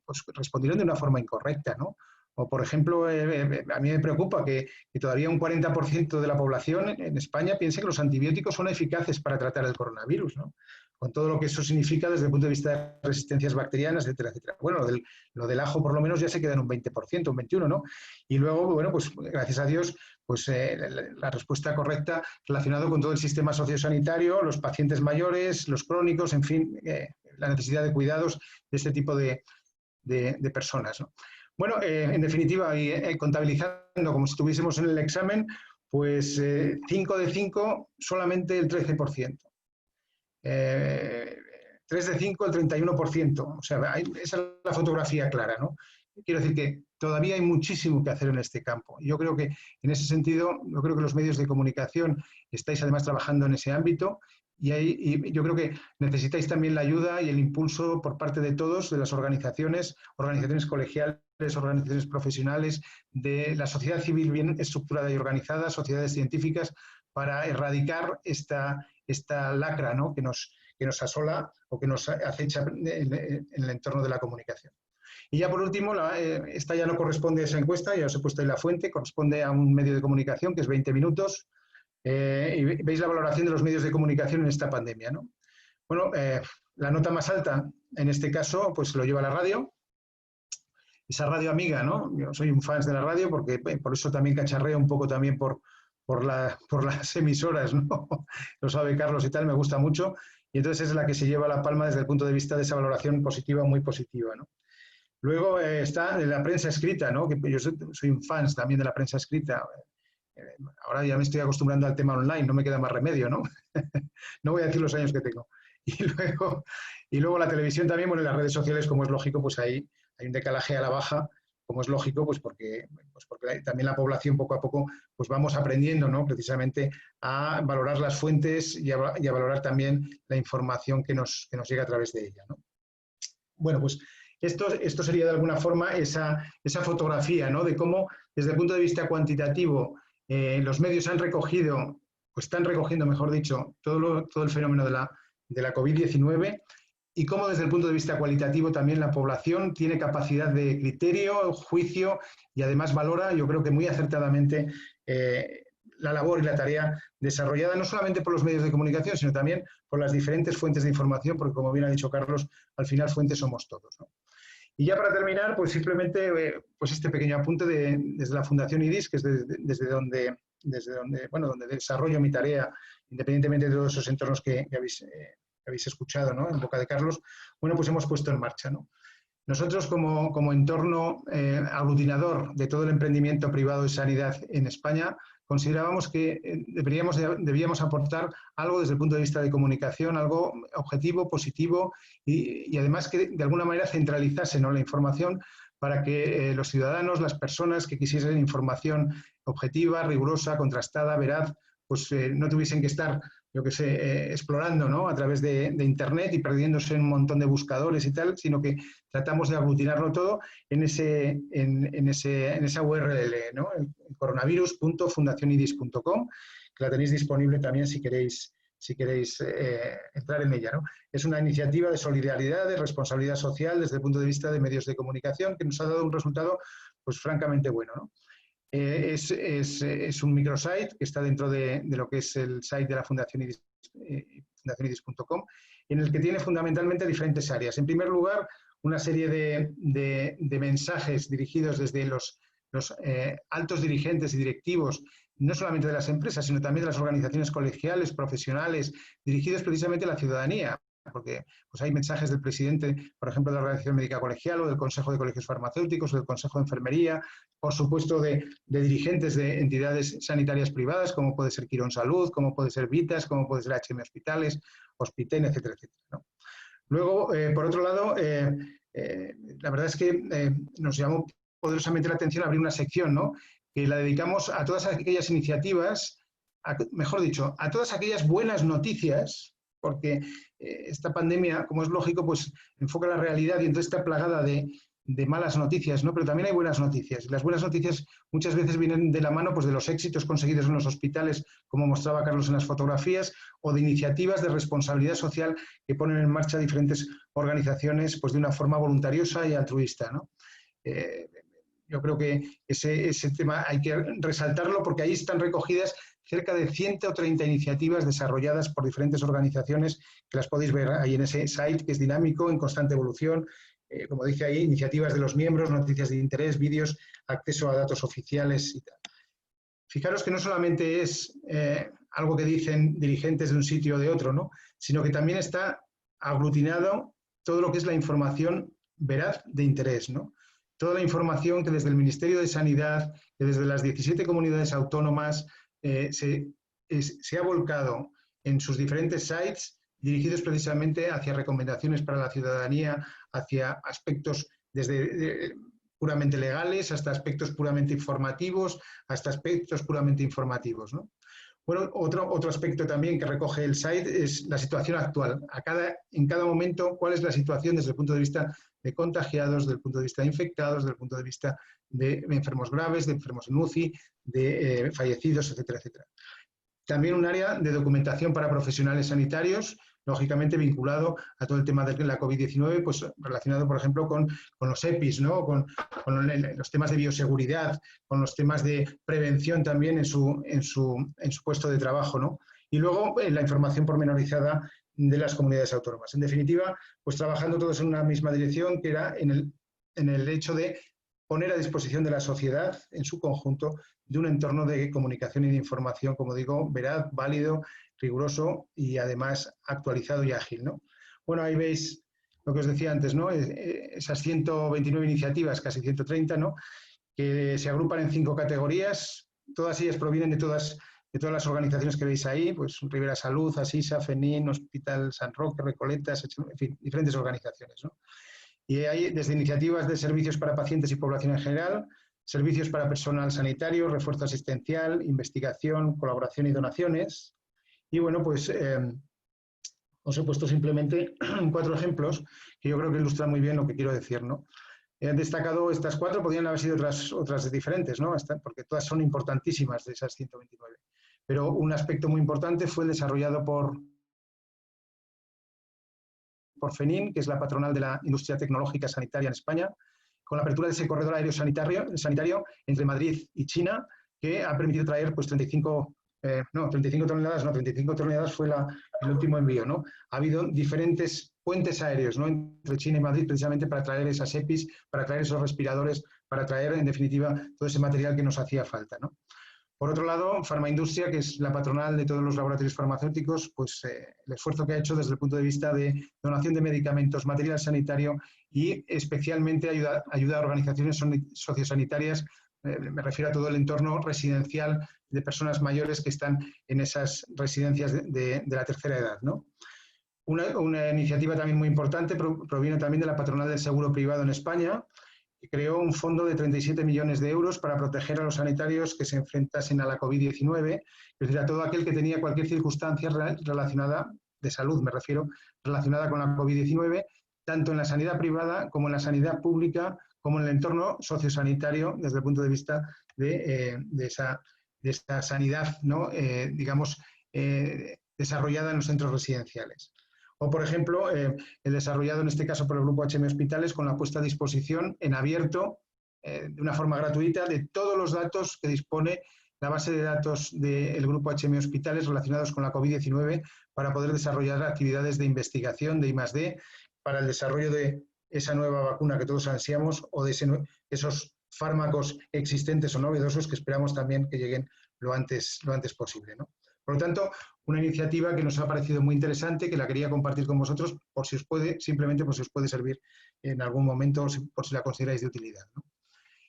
pues respondieron de una forma incorrecta, ¿no? O, por ejemplo, a mí me preocupa que todavía un 40% de la población en España piense que los antibióticos son eficaces para tratar el coronavirus, ¿no? Con todo lo que eso significa desde el punto de vista de resistencias bacterianas, etcétera, etcétera. Bueno, lo del ajo por lo menos ya se queda en un 20%, un 21%, ¿no? Y luego, bueno, pues gracias a Dios, pues la respuesta correcta relacionada con todo el sistema sociosanitario, los pacientes mayores, los crónicos, en fin, la necesidad de cuidados de este tipo de personas, ¿no? Bueno, en definitiva, y contabilizando como si estuviésemos en el examen, pues 5 de 5, solamente el 13%. 3 de 5, el 31%. O sea, esa es la fotografía clara, ¿no? Quiero decir que todavía hay muchísimo que hacer en este campo. Yo creo que en ese sentido, yo creo que los medios de comunicación estáis además trabajando en ese ámbito y yo creo que necesitáis también la ayuda y el impulso por parte de todos, de las organizaciones colegiales, organizaciones profesionales, de la sociedad civil bien estructurada y organizada, sociedades científicas, para erradicar esta lacra, ¿no?, que nos asola o que nos acecha en el entorno de la comunicación. Y ya por último, esta ya no corresponde a esa encuesta, ya os he puesto ahí la fuente, corresponde a un medio de comunicación que es 20 minutos, y veis la valoración de los medios de comunicación en esta pandemia, ¿no? Bueno, la nota más alta en este caso pues lo lleva la radio, esa radio amiga, ¿no? Yo soy un fan de la radio porque por eso también cacharreo un poco también por las emisoras, ¿no? Lo sabe Carlos y tal, me gusta mucho. Y entonces es la que se lleva la palma desde el punto de vista de esa valoración positiva, muy positiva, ¿no? Luego está la prensa escrita, ¿no? Que yo soy un fan también de la prensa escrita. Ahora ya me estoy acostumbrando al tema online, no me queda más remedio, ¿no? No voy a decir los años que tengo. Y luego la televisión también, bueno, en las redes sociales, como es lógico, pues ahí hay un decalaje a la baja, como es lógico, pues porque también la población poco a poco pues vamos aprendiendo, ¿no?, precisamente a valorar las fuentes y a valorar también la información que nos llega a través de ella, ¿no? Bueno, pues esto sería de alguna forma esa fotografía, ¿no?, de cómo desde el punto de vista cuantitativo los medios han recogido, pues están recogiendo, mejor dicho, todo el fenómeno de la COVID-19 y cómo desde el punto de vista cualitativo también la población tiene capacidad de criterio, juicio y además valora, yo creo que muy acertadamente, la labor y la tarea desarrollada no solamente por los medios de comunicación, sino también por las diferentes fuentes de información, porque como bien ha dicho Carlos, al final fuentes somos todos, ¿no? Y ya para terminar, pues simplemente pues este pequeño apunte desde la Fundación IDIS, que es desde donde desarrollo mi tarea, independientemente de todos esos entornos que habéis escuchado, ¿no?, en boca de Carlos. Bueno, pues hemos puesto en marcha, ¿no? Nosotros como entorno aglutinador de todo el emprendimiento privado de sanidad en España, considerábamos que debíamos aportar algo desde el punto de vista de comunicación, algo objetivo, positivo y además que de alguna manera centralizase, ¿no?, la información para que los ciudadanos, las personas que quisiesen información objetiva, rigurosa, contrastada, veraz, pues no tuviesen que estar, yo que sé, explorando, ¿no?, a través de Internet y perdiéndose en un montón de buscadores y tal, sino que tratamos de aglutinarlo todo en esa URL, ¿no?, coronavirus.fundacionidis.com, que la tenéis disponible también si queréis entrar en ella, ¿no? Es una iniciativa de solidaridad, de responsabilidad social desde el punto de vista de medios de comunicación que nos ha dado un resultado pues francamente bueno, ¿no? Es un microsite que está dentro de lo que es el site de la Fundación IDIS, fundacionidis.com, en el que tiene fundamentalmente diferentes áreas. En primer lugar, una serie de mensajes dirigidos desde los altos dirigentes y directivos, no solamente de las empresas, sino también de las organizaciones colegiales, profesionales, dirigidos precisamente a la ciudadanía, porque pues hay mensajes del presidente, por ejemplo, de la Organización Médica Colegial o del Consejo de Colegios Farmacéuticos o del Consejo de Enfermería, por supuesto de dirigentes de entidades sanitarias privadas, como puede ser Quirón Salud, como puede ser Vitas, como puede ser HM Hospitales, Hospiten, etcétera, etcétera, ¿no? Luego, por otro lado, la verdad es que nos llamó poderosamente la atención abrir una sección, ¿no?, que la dedicamos a todas aquellas iniciativas, mejor dicho, a todas aquellas buenas noticias, porque esta pandemia, como es lógico, pues enfoca la realidad y entonces está plagada de malas noticias, ¿no? Pero también hay buenas noticias. Y las buenas noticias muchas veces vienen de la mano, pues, de los éxitos conseguidos en los hospitales, como mostraba Carlos en las fotografías, o de iniciativas de responsabilidad social que ponen en marcha diferentes organizaciones, pues, de una forma voluntariosa y altruista, ¿no? Yo creo que ese tema hay que resaltarlo porque ahí están recogidas cerca de 130 iniciativas desarrolladas por diferentes organizaciones, que las podéis ver ahí en ese site, que es dinámico, en constante evolución. Como dice ahí, iniciativas de los miembros, noticias de interés, vídeos, acceso a datos oficiales y tal. Fijaros que no solamente es algo que dicen dirigentes de un sitio o de otro, ¿no? Sino que también está aglutinado todo lo que es la información veraz de interés, ¿no? Toda la información que desde el Ministerio de Sanidad, que desde las 17 comunidades autónomas se ha volcado en sus diferentes sites, dirigidos precisamente hacia recomendaciones para la ciudadanía, hacia aspectos desde puramente legales hasta aspectos puramente informativos, hasta aspectos puramente informativos, ¿no? Bueno, otro aspecto también que recoge el site es la situación actual. En cada momento, cuál es la situación desde el punto de vista de contagiados, desde el punto de vista de infectados, desde el punto de vista de enfermos graves, de enfermos en UCI, de fallecidos, etcétera, etcétera. También un área de documentación para profesionales sanitarios, lógicamente vinculado a todo el tema de la COVID-19, pues relacionado, por ejemplo, con los EPIs, ¿no? Con los temas de bioseguridad, con los temas de prevención también en su puesto de trabajo, ¿no? Y luego la información pormenorizada de las comunidades autónomas. En definitiva, pues trabajando todos en una misma dirección, que era en el hecho de poner a disposición de la sociedad en su conjunto de un entorno de comunicación y de información, como digo, veraz, válido, riguroso y además actualizado y ágil, ¿no? Bueno, ahí veis lo que os decía antes, ¿no? Esas 129 iniciativas, casi 130, ¿no? Que se agrupan en 5 categorías. Todas ellas provienen de todas las organizaciones que veis ahí, pues Rivera Salud, Asisa, FENIN, Hospital San Roque, Recoletas, en fin, diferentes organizaciones, ¿no? Y hay desde iniciativas de servicios para pacientes y población en general, servicios para personal sanitario, refuerzo asistencial, investigación, colaboración y donaciones. Y bueno, pues os he puesto simplemente 4 ejemplos que yo creo que ilustran muy bien lo que quiero decir, ¿no? He destacado estas 4, podrían haber sido otras diferentes, ¿no? Porque todas son importantísimas de esas 129. Pero un aspecto muy importante fue el desarrollado por FENIN, que es la patronal de la industria tecnológica sanitaria en España, con la apertura de ese corredor aéreo sanitario entre Madrid y China, que ha permitido traer pues 35 toneladas fue el último envío, ¿no? Ha habido diferentes puentes aéreos, ¿no? Entre China y Madrid, precisamente para traer esas EPIs, para traer esos respiradores, para traer, en definitiva, todo ese material que nos hacía falta, ¿no? Por otro lado, Farmaindustria, que es la patronal de todos los laboratorios farmacéuticos, pues el esfuerzo que ha hecho desde el punto de vista de donación de medicamentos, material sanitario y especialmente ayuda a organizaciones sociosanitarias, me refiero a todo el entorno residencial de personas mayores que están en esas residencias de la tercera edad, ¿no? Una iniciativa también muy importante proviene también de la patronal del seguro privado en España, que creó un fondo de 37 millones de euros para proteger a los sanitarios que se enfrentasen a la COVID-19, es decir, a todo aquel que tenía cualquier circunstancia relacionada, de salud me refiero, relacionada con la COVID-19, tanto en la sanidad privada como en la sanidad pública, como en el entorno sociosanitario, desde el punto de vista de esta sanidad, ¿no? Desarrollada en los centros residenciales. O, por ejemplo, el desarrollado en este caso por el Grupo HM Hospitales con la puesta a disposición en abierto, de una forma gratuita, de todos los datos que dispone la base de datos del Grupo HM Hospitales relacionados con la COVID-19 para poder desarrollar actividades de investigación de I+D para el desarrollo de esa nueva vacuna que todos ansiamos o de esos fármacos existentes o novedosos que esperamos también que lleguen lo antes posible, ¿no? Por lo tanto, una iniciativa que nos ha parecido muy interesante, que la quería compartir con vosotros, por si os puede, simplemente por si os puede servir en algún momento, por si la consideráis de utilidad, ¿no?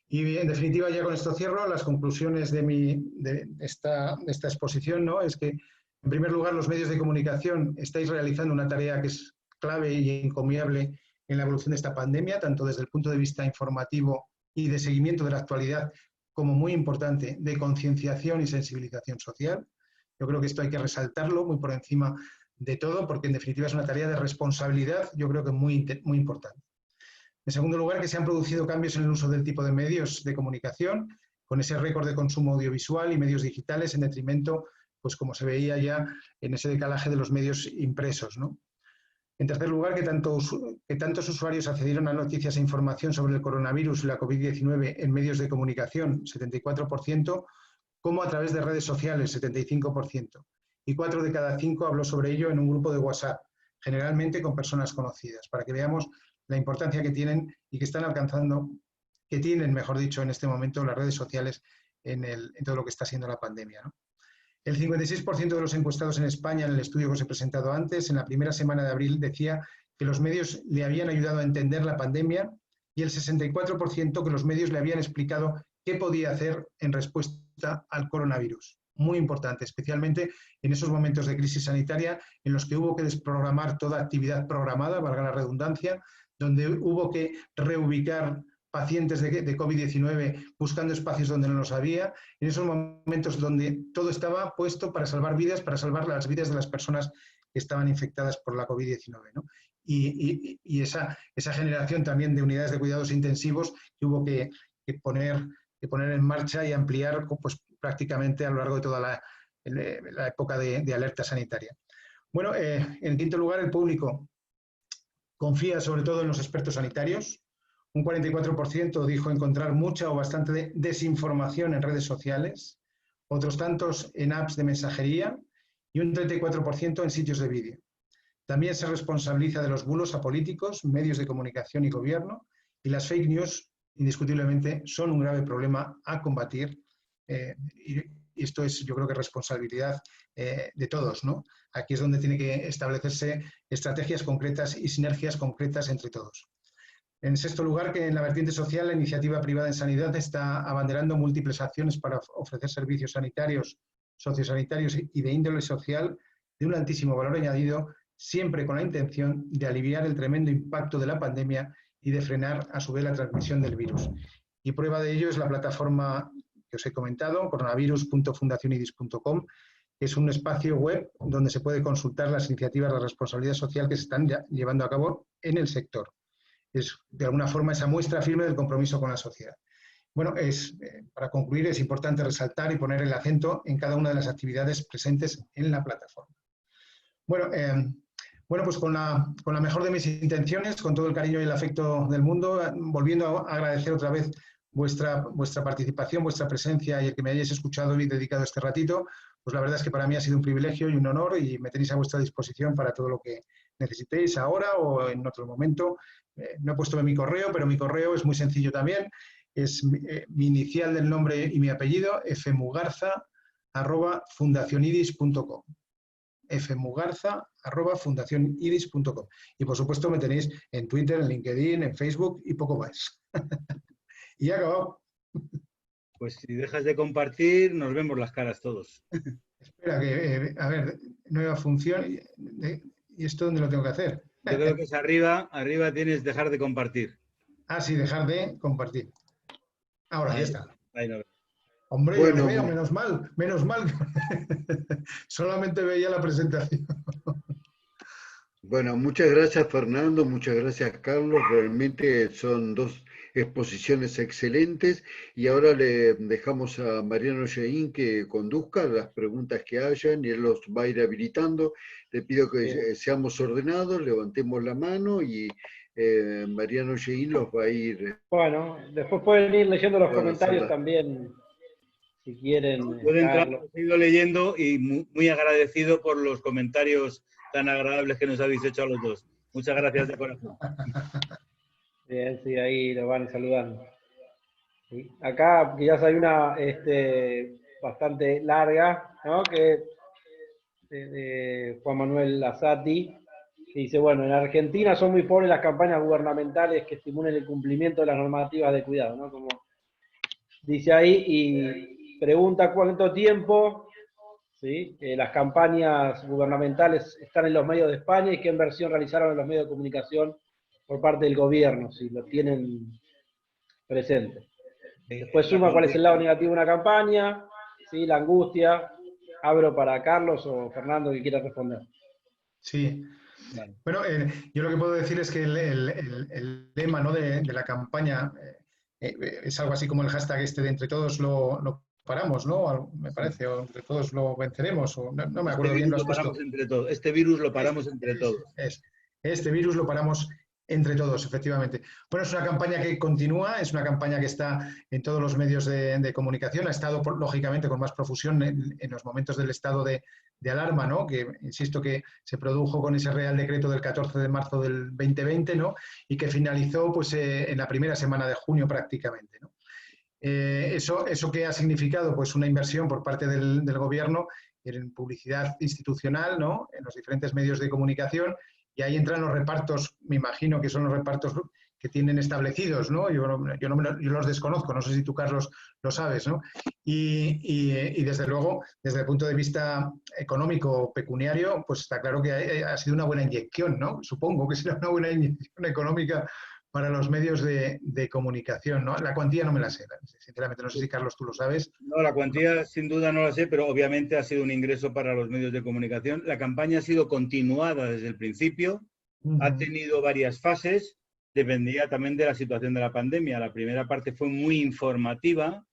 Y en definitiva, ya con esto cierro, las conclusiones de esta exposición, ¿no? Es que, en primer lugar, los medios de comunicación estáis realizando una tarea que es clave y encomiable en la evolución de esta pandemia, tanto desde el punto de vista informativo y de seguimiento de la actualidad, como muy importante de concienciación y sensibilización social. Yo creo que esto hay que resaltarlo muy por encima de todo, porque en definitiva es una tarea de responsabilidad, yo creo que muy importante. En segundo lugar, que se han producido cambios en el uso del tipo de medios de comunicación, con ese récord de consumo audiovisual y medios digitales en detrimento, pues como se veía ya en ese decalaje de los medios impresos, ¿no? En tercer lugar, que tantos usuarios accedieron a noticias e información sobre el coronavirus y la COVID-19 en medios de comunicación, 74%, como a través de redes sociales, 75%. Y 4 de cada 5 habló sobre ello en un grupo de WhatsApp, generalmente con personas conocidas, para que veamos la importancia que tienen y que están alcanzando, que tienen, mejor dicho, en este momento las redes sociales en todo lo que está siendo la pandemia, ¿no? El 56% de los encuestados en España, en el estudio que os he presentado antes, en la primera semana de abril, decía que los medios le habían ayudado a entender la pandemia, y el 64% que los medios le habían explicado qué podía hacer en respuesta al coronavirus. Muy importante, especialmente en esos momentos de crisis sanitaria en los que hubo que desprogramar toda actividad programada, valga la redundancia, donde hubo que reubicar pacientes de COVID-19 buscando espacios donde no los había, en esos momentos donde todo estaba puesto para salvar vidas, para salvar las vidas de las personas que estaban infectadas por la COVID-19, ¿no? Y esa generación también de unidades de cuidados intensivos que hubo que poner en marcha y ampliar, pues, prácticamente a lo largo de toda la época de alerta sanitaria. Bueno, en quinto lugar, el público confía sobre todo en los expertos sanitarios. Un 44% dijo encontrar mucha o bastante desinformación en redes sociales, otros tantos en apps de mensajería y un 34% en sitios de vídeo. También se responsabiliza de los bulos a políticos, medios de comunicación y gobierno, y las fake news, indiscutiblemente, son un grave problema a combatir, y esto es, yo creo que, responsabilidad de todos, ¿no? Aquí es donde tiene que establecerse estrategias concretas y sinergias concretas entre todos. En sexto lugar, que en la vertiente social, la iniciativa privada en sanidad está abanderando múltiples acciones para ofrecer servicios sanitarios, sociosanitarios y de índole social de un altísimo valor añadido, siempre con la intención de aliviar el tremendo impacto de la pandemia y de frenar a su vez la transmisión del virus. Y prueba de ello es la plataforma que os he comentado, coronavirus.fundacionidis.com, que es un espacio web donde se puede consultar las iniciativas de responsabilidad social que se están llevando a cabo en el sector. Es, de alguna forma, esa muestra firme del compromiso con la sociedad. Bueno, para concluir, es importante resaltar y poner el acento en cada una de las actividades presentes en la plataforma. Bueno, pues con la mejor de mis intenciones, con todo el cariño y el afecto del mundo, volviendo a agradecer otra vez vuestra participación, vuestra presencia y el que me hayáis escuchado y dedicado este ratito, pues la verdad es que para mí ha sido un privilegio y un honor, y me tenéis a vuestra disposición para todo lo que necesitéis ahora o en otro momento. No he puesto mi correo, pero mi correo es muy sencillo también. Es mi inicial del nombre y mi apellido, fmugarza@fundacionidis.com. fmugarza@fundacionidis.com. Y por supuesto me tenéis en Twitter, en LinkedIn, en Facebook y poco más. Y ya acabado. Pues si dejas de compartir, nos vemos las caras todos. Espera, que, a ver, nueva función. ¿Y esto dónde lo tengo que hacer? Yo creo que es arriba tienes dejar de compartir. Ah, sí, dejar de compartir. Ahora, Ahí, ya está. ahí no. Hombre, Bueno, ya os veo, menos mal. Solamente veía la presentación. Bueno, muchas gracias Fernando, muchas gracias Carlos, realmente son dos exposiciones excelentes, y ahora le dejamos a Mariano Yeín que conduzca las preguntas que hayan y él los va a ir habilitando. Le pido que seamos ordenados, levantemos la mano y Mariano Yeín los va a ir. Bueno, después pueden ir leyendo los comentarios hacerla. también, si quieren. Yo de entrada Carlos. he ido leyendo y muy agradecido por los comentarios tan agradables que nos habéis hecho a los dos. Muchas gracias de corazón. Bien, sí, ahí lo van saludando. ¿Sí? Acá quizás hay una bastante larga, ¿no? Que de Juan Manuel Lazati, que dice, bueno, en Argentina son muy pobres las campañas gubernamentales que estimulen el cumplimiento de las normativas de cuidado, ¿no? Como dice ahí, y pregunta cuánto tiempo, ¿sí? Las campañas gubernamentales están en los medios de España y qué inversión realizaron en los medios de comunicación por parte del gobierno, si lo tienen presente. Después suma cuál es el lado negativo de una campaña, ¿sí? La angustia. Abro para Carlos o Fernando que quiera responder. Sí. Vale. Bueno, yo lo que puedo decir es que el lema, ¿no?, de la campaña es algo así como el hashtag este de entre todos lo paramos, ¿no? Me parece, o entre todos lo venceremos, o no me acuerdo bien, lo has puesto. Entre todos. Este virus lo paramos entre todos. Este virus lo paramos entre todos, efectivamente. Bueno, es una campaña que continúa, es una campaña que está en todos los medios de comunicación, ha estado, lógicamente, con más profusión en los momentos del estado de alarma, ¿no?, que, insisto, que se produjo con ese Real Decreto del 14 de marzo del 2020, ¿no?, y que finalizó pues, en la primera semana de junio prácticamente, ¿no? ¿Eso qué ha significado? Pues una inversión por parte del gobierno en publicidad institucional, ¿no?, en los diferentes medios de comunicación, y ahí entran los repartos, me imagino que son los repartos que tienen establecidos, ¿no? Yo los desconozco, no sé si tú, Carlos, lo sabes, ¿no? Y desde luego, desde el punto de vista económico pecuniario, pues está claro que ha sido una buena inyección, ¿no? Supongo que será una buena inyección económica para los medios de comunicación, ¿no? La cuantía no me la sé, sinceramente, no sé si, Carlos, tú lo sabes. No, la cuantía sin duda no la sé, pero obviamente ha sido un ingreso para los medios de comunicación. La campaña ha sido continuada desde el principio, ha tenido varias fases, dependía también de la situación de la pandemia. La primera parte fue muy informativa,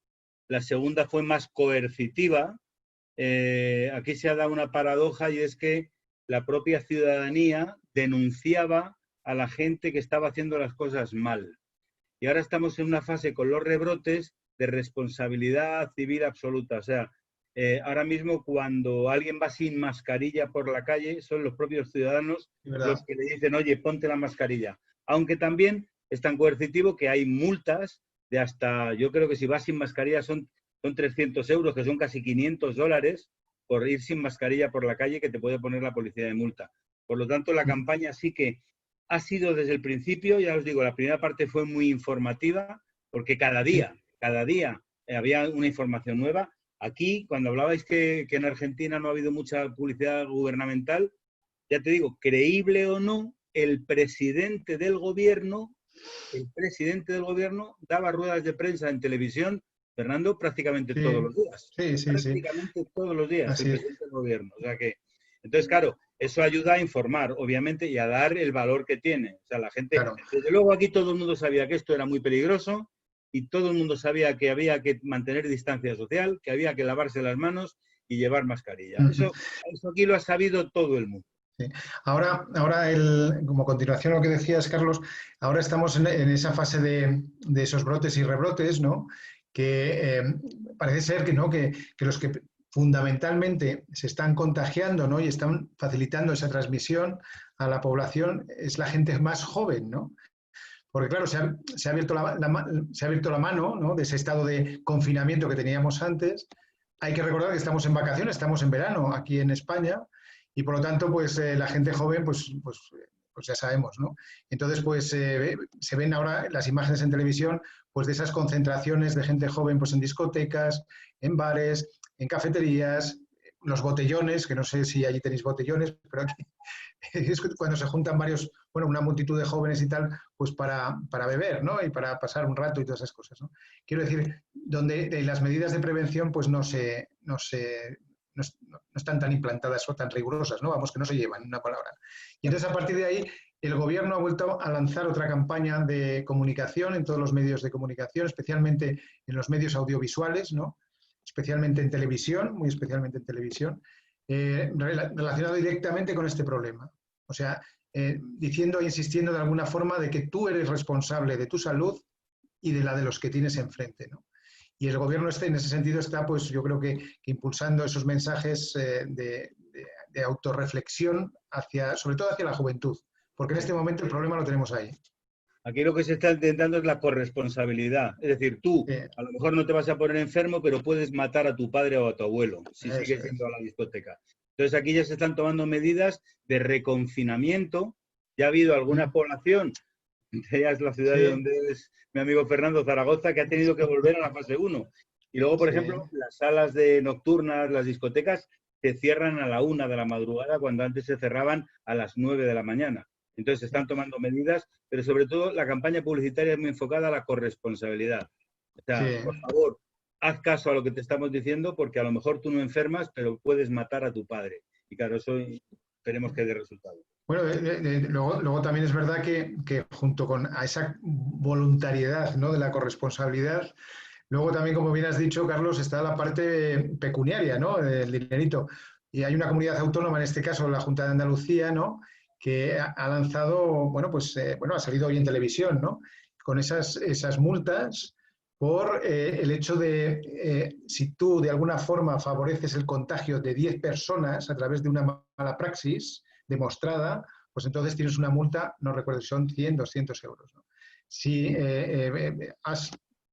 la segunda fue más coercitiva. Aquí se ha dado una paradoja y es que la propia ciudadanía denunciaba a la gente que estaba haciendo las cosas mal. Y ahora estamos en una fase con los rebrotes de responsabilidad civil absoluta. O sea, ahora mismo cuando alguien va sin mascarilla por la calle, son los propios ciudadanos los que le dicen, oye, ponte la mascarilla. Aunque también es tan coercitivo que hay multas de hasta, yo creo que si vas sin mascarilla son 300 euros, que son casi $500 por ir sin mascarilla por la calle que te puede poner la policía de multa. Por lo tanto, la campaña sí que ha sido desde el principio, ya os digo, la primera parte fue muy informativa, porque cada día había una información nueva. Aquí, cuando hablabais que en Argentina no ha habido mucha publicidad gubernamental, ya te digo, creíble o no, el presidente del gobierno daba ruedas de prensa en televisión, Fernando, prácticamente todos los días. Prácticamente todos los días, el presidente del gobierno. O sea que, entonces, claro, eso ayuda a informar, obviamente, y a dar el valor que tiene. O sea, la gente, desde luego aquí todo el mundo sabía que esto era muy peligroso y todo el mundo sabía que había que mantener distancia social, que había que lavarse las manos y llevar mascarilla. Eso aquí lo ha sabido todo el mundo. Sí. Ahora como continuación a lo que decías, Carlos, ahora estamos en esa fase de esos brotes y rebrotes, ¿no? Que parece ser que, ¿no?, que los que fundamentalmente se están contagiando, ¿no?, y están facilitando esa transmisión a la población es la gente más joven, ¿no? Porque claro, se ha abierto la mano, ¿no?, de ese estado de confinamiento que teníamos antes. Hay que recordar que estamos en vacaciones, estamos en verano aquí en España, y por lo tanto, pues la gente joven, pues ya sabemos, ¿no? Entonces, pues se ven ahora las imágenes en televisión, pues de esas concentraciones de gente joven, pues en discotecas, en bares, en cafeterías, los botellones, que no sé si allí tenéis botellones, pero aquí es cuando se juntan una multitud de jóvenes y tal, pues para beber, ¿no? Y para pasar un rato y todas esas cosas, ¿no? Quiero decir, donde las medidas de prevención, pues no están tan implantadas o tan rigurosas, ¿no? Vamos, que no se llevan, en una palabra. Y entonces, a partir de ahí, el gobierno ha vuelto a lanzar otra campaña de comunicación en todos los medios de comunicación, especialmente en los medios audiovisuales, ¿no? Especialmente en televisión, muy especialmente en televisión, relacionado directamente con este problema. O sea, diciendo e insistiendo de alguna forma de que tú eres responsable de tu salud y de la de los que tienes enfrente, ¿no? Y el gobierno en ese sentido está, pues yo creo que impulsando esos mensajes de autorreflexión sobre todo hacia la juventud, porque en este momento el problema lo tenemos ahí. Aquí lo que se está intentando es la corresponsabilidad. Es decir, tú a lo mejor no te vas a poner enfermo, pero puedes matar a tu padre o a tu abuelo si sigues yendo a la discoteca. Entonces aquí ya se están tomando medidas de reconfinamiento. Ya ha habido alguna población, entre ellas la ciudad de donde es mi amigo Fernando, Zaragoza, que ha tenido que volver a la fase 1. Y luego, por ejemplo, las salas nocturnas, las discotecas, se cierran a la 1 de la madrugada cuando antes se cerraban a las 9 de la mañana. Entonces se están tomando medidas, pero sobre todo la campaña publicitaria es muy enfocada a la corresponsabilidad. O sea, Sí. por favor, haz caso a lo que te estamos diciendo, porque a lo mejor tú no enfermas, pero puedes matar a tu padre. Y claro, eso esperemos que dé resultado. Bueno, luego también es verdad que junto con a esa voluntariedad, ¿no?, de la corresponsabilidad, luego también, como bien has dicho, Carlos, está la parte pecuniaria, ¿no?, el dinerito. Y hay una comunidad autónoma, en este caso la Junta de Andalucía, ¿no?, que ha lanzado, bueno, pues ha salido hoy en televisión, ¿no?, con esas multas por el hecho de, si tú de alguna forma favoreces el contagio de 10 personas a través de una mala praxis demostrada, pues entonces tienes una multa, no recuerdo si son 100, 200 euros, ¿no? Si has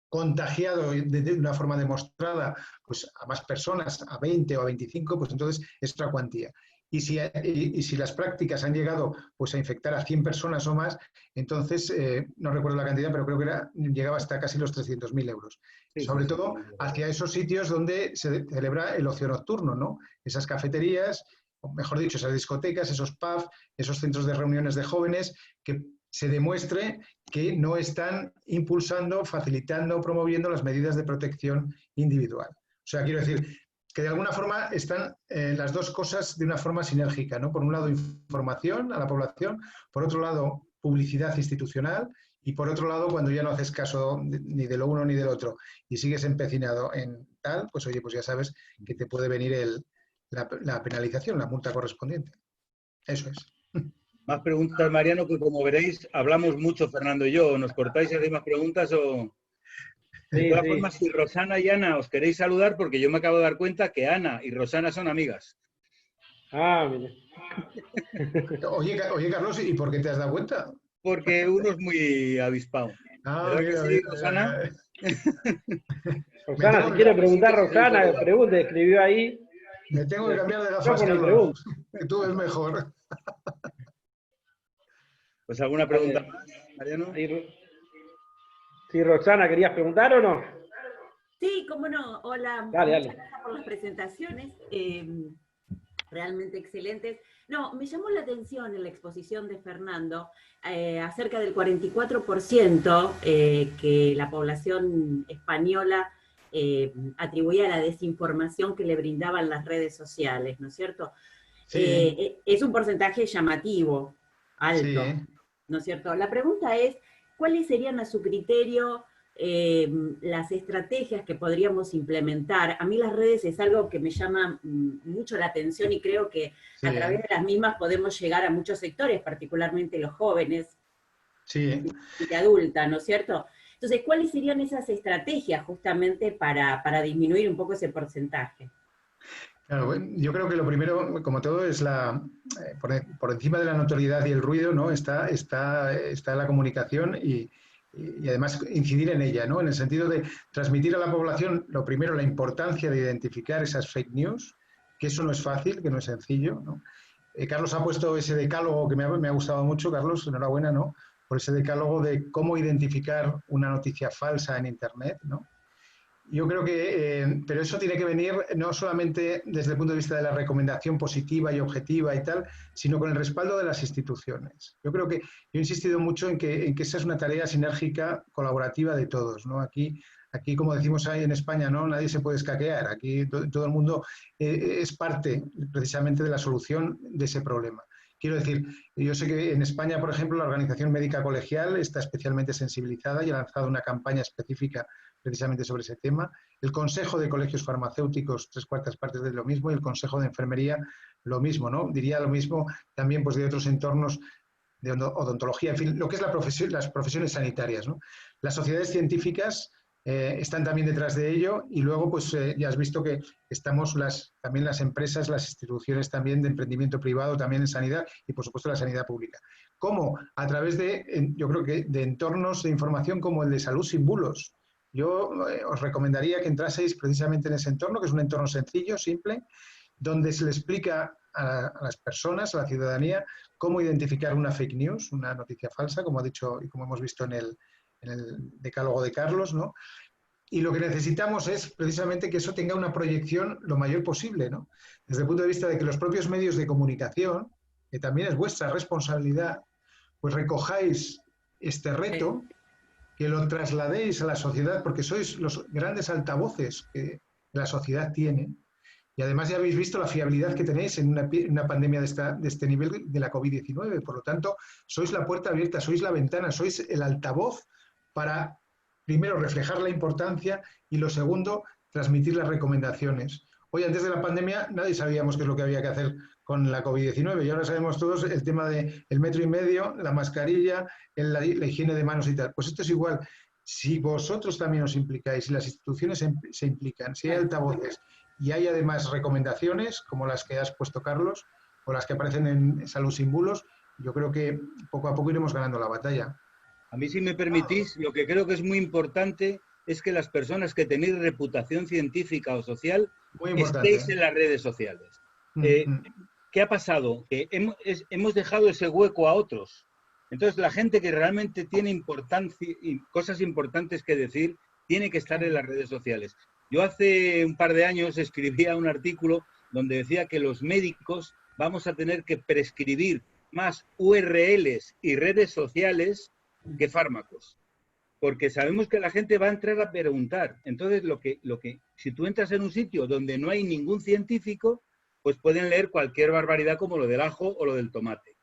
contagiado de una forma demostrada pues a más personas, a 20 o a 25, pues entonces es otra cuantía. Y si las prácticas han llegado pues a infectar a 100 personas o más, entonces, no recuerdo la cantidad, pero creo que llegaba hasta casi los 300.000 euros. Sí, Sobre sí, sí. todo hacia esos sitios donde se celebra el ocio nocturno, ¿no? Esas cafeterías, o mejor dicho, esas discotecas, esos pubs, esos centros de reuniones de jóvenes, que se demuestre que no están impulsando, facilitando, promoviendo las medidas de protección individual. O sea, quiero decir que de alguna forma están las dos cosas de una forma sinérgica, ¿no? Por un lado, información a la población, por otro lado, publicidad institucional, y por otro lado, cuando ya no haces caso ni de lo uno ni del otro y sigues empecinado en tal, pues oye, pues ya sabes que te puede venir la penalización, la multa correspondiente. Eso es. Más preguntas, Mariano, que como veréis, hablamos mucho, Fernando y yo. ¿Nos cortáis si hacéis más preguntas o...? De todas formas, si Rosana y Ana os queréis saludar, porque yo me acabo de dar cuenta que Ana y Rosana son amigas. Ah, mira. Oye, Carlos, ¿y por qué te has dado cuenta? Porque uno es muy avispado. Ah, ¿Verdad que mira, sí, mira. Rosana? Rosana, si quiere preguntar, Rosana, pregunte, escribió ahí. Me tengo que cambiar de gafas, Micrófono y Carlos. Que tú ves mejor. Pues alguna pregunta más, Mariano. Sí, Roxana, ¿querías preguntar o no? Sí, cómo no. Hola, Dale, muchas dale. gracias por las presentaciones, realmente excelentes. No, me llamó la atención en la exposición de Fernando acerca del 44% que la población española atribuía a la desinformación que le brindaban las redes sociales, ¿no es cierto? Sí. Es un porcentaje llamativo, alto, Sí. ¿no es cierto? La pregunta es, ¿cuáles serían a su criterio las estrategias que podríamos implementar? A mí las redes es algo que me llama mucho la atención y creo que Sí. a través de las mismas podemos llegar a muchos sectores, particularmente los jóvenes Sí. y de adulta, ¿no es cierto? Entonces, ¿cuáles serían esas estrategias justamente para disminuir un poco ese porcentaje? Claro, bueno, yo creo que lo primero, como todo, es por encima de la notoriedad y el ruido, ¿no? Está la comunicación y además incidir en ella, ¿no? En el sentido de transmitir a la población, lo primero, la importancia de identificar esas fake news, que eso no es fácil, que no es sencillo, ¿no? Carlos ha puesto ese decálogo que me ha gustado mucho, Carlos, enhorabuena, ¿no? Por ese decálogo de cómo identificar una noticia falsa en Internet, ¿no? Yo creo que, pero eso tiene que venir no solamente desde el punto de vista de la recomendación positiva y objetiva y tal, sino con el respaldo de las instituciones. Yo creo que yo he insistido mucho en que esa es una tarea sinérgica, colaborativa de todos, ¿no? Aquí, como decimos ahí en España, ¿no? Nadie se puede escaquear. Aquí todo el mundo es parte precisamente de la solución de ese problema. Quiero decir, yo sé que en España, por ejemplo, la Organización Médica Colegial está especialmente sensibilizada y ha lanzado una campaña específica precisamente sobre ese tema. El Consejo de Colegios Farmacéuticos, 3/4 partes de lo mismo, y el Consejo de Enfermería, lo mismo, ¿no? Diría lo mismo también pues, de otros entornos de odontología, en fin, lo que es las profesiones sanitarias, ¿no? Las sociedades científicas están también detrás de ello y luego pues ya has visto que estamos también las empresas, las instituciones también de emprendimiento privado, también en sanidad y por supuesto la sanidad pública. ¿Cómo? A través yo creo que de entornos de información como el de Salud sin bulos. Yo os recomendaría que entraseis precisamente en ese entorno, que es un entorno sencillo, simple, donde se le explica a las personas, a la ciudadanía, cómo identificar una fake news, una noticia falsa, como ha dicho y como hemos visto en el decálogo de Carlos, ¿no? Y lo que necesitamos es precisamente que eso tenga una proyección lo mayor posible, ¿no? Desde el punto de vista de que los propios medios de comunicación, que también es vuestra responsabilidad, pues recojáis este reto, que lo trasladéis a la sociedad, porque sois los grandes altavoces que la sociedad tiene. Y además ya habéis visto la fiabilidad que tenéis en una pandemia de este nivel de la COVID-19. Por lo tanto, sois la puerta abierta, sois la ventana, sois el altavoz para, primero, reflejar la importancia y, lo segundo, transmitir las recomendaciones. Hoy, antes de la pandemia, nadie sabíamos qué es lo que había que hacer con la COVID-19 y ahora sabemos todos el tema del 1,5 metros, la mascarilla, la higiene de manos y tal. Pues esto es igual. Si vosotros también os implicáis, si las instituciones se implican, si hay altavoces y hay además recomendaciones, como las que has puesto, Carlos, o las que aparecen en Salud sin Bulos, yo creo que poco a poco iremos ganando la batalla. A mí, si me permitís, lo que creo que es muy importante es que las personas que tenéis reputación científica o social estéis en las redes sociales. ¿Qué ha pasado? Que hemos dejado ese hueco a otros. Entonces, la gente que realmente tiene cosas importantes que decir, tiene que estar en las redes sociales. Yo hace un par de años escribía un artículo donde decía que los médicos vamos a tener que prescribir más URLs y redes sociales que fármacos. Porque sabemos que la gente va a entrar a preguntar. Entonces, si tú entras en un sitio donde no hay ningún científico, pues pueden leer cualquier barbaridad como lo del ajo o lo del tomate.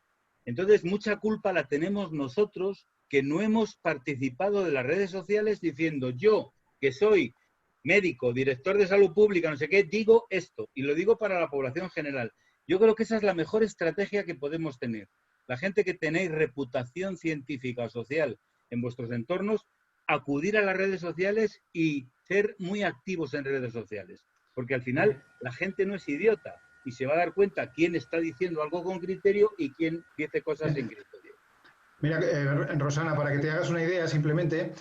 Entonces, mucha culpa la tenemos nosotros que no hemos participado de las redes sociales diciendo yo, que soy médico, director de salud pública, no sé qué, digo esto. Y lo digo para la población general. Yo creo que esa es la mejor estrategia que podemos tener. La gente que tenéis reputación científica o social en vuestros entornos, acudir a las redes sociales y ser muy activos en redes sociales. Porque al final la gente no es idiota y se va a dar cuenta quién está diciendo algo con criterio y quién dice cosas sin criterio. Mira, Rosana, para que te hagas una idea, simplemente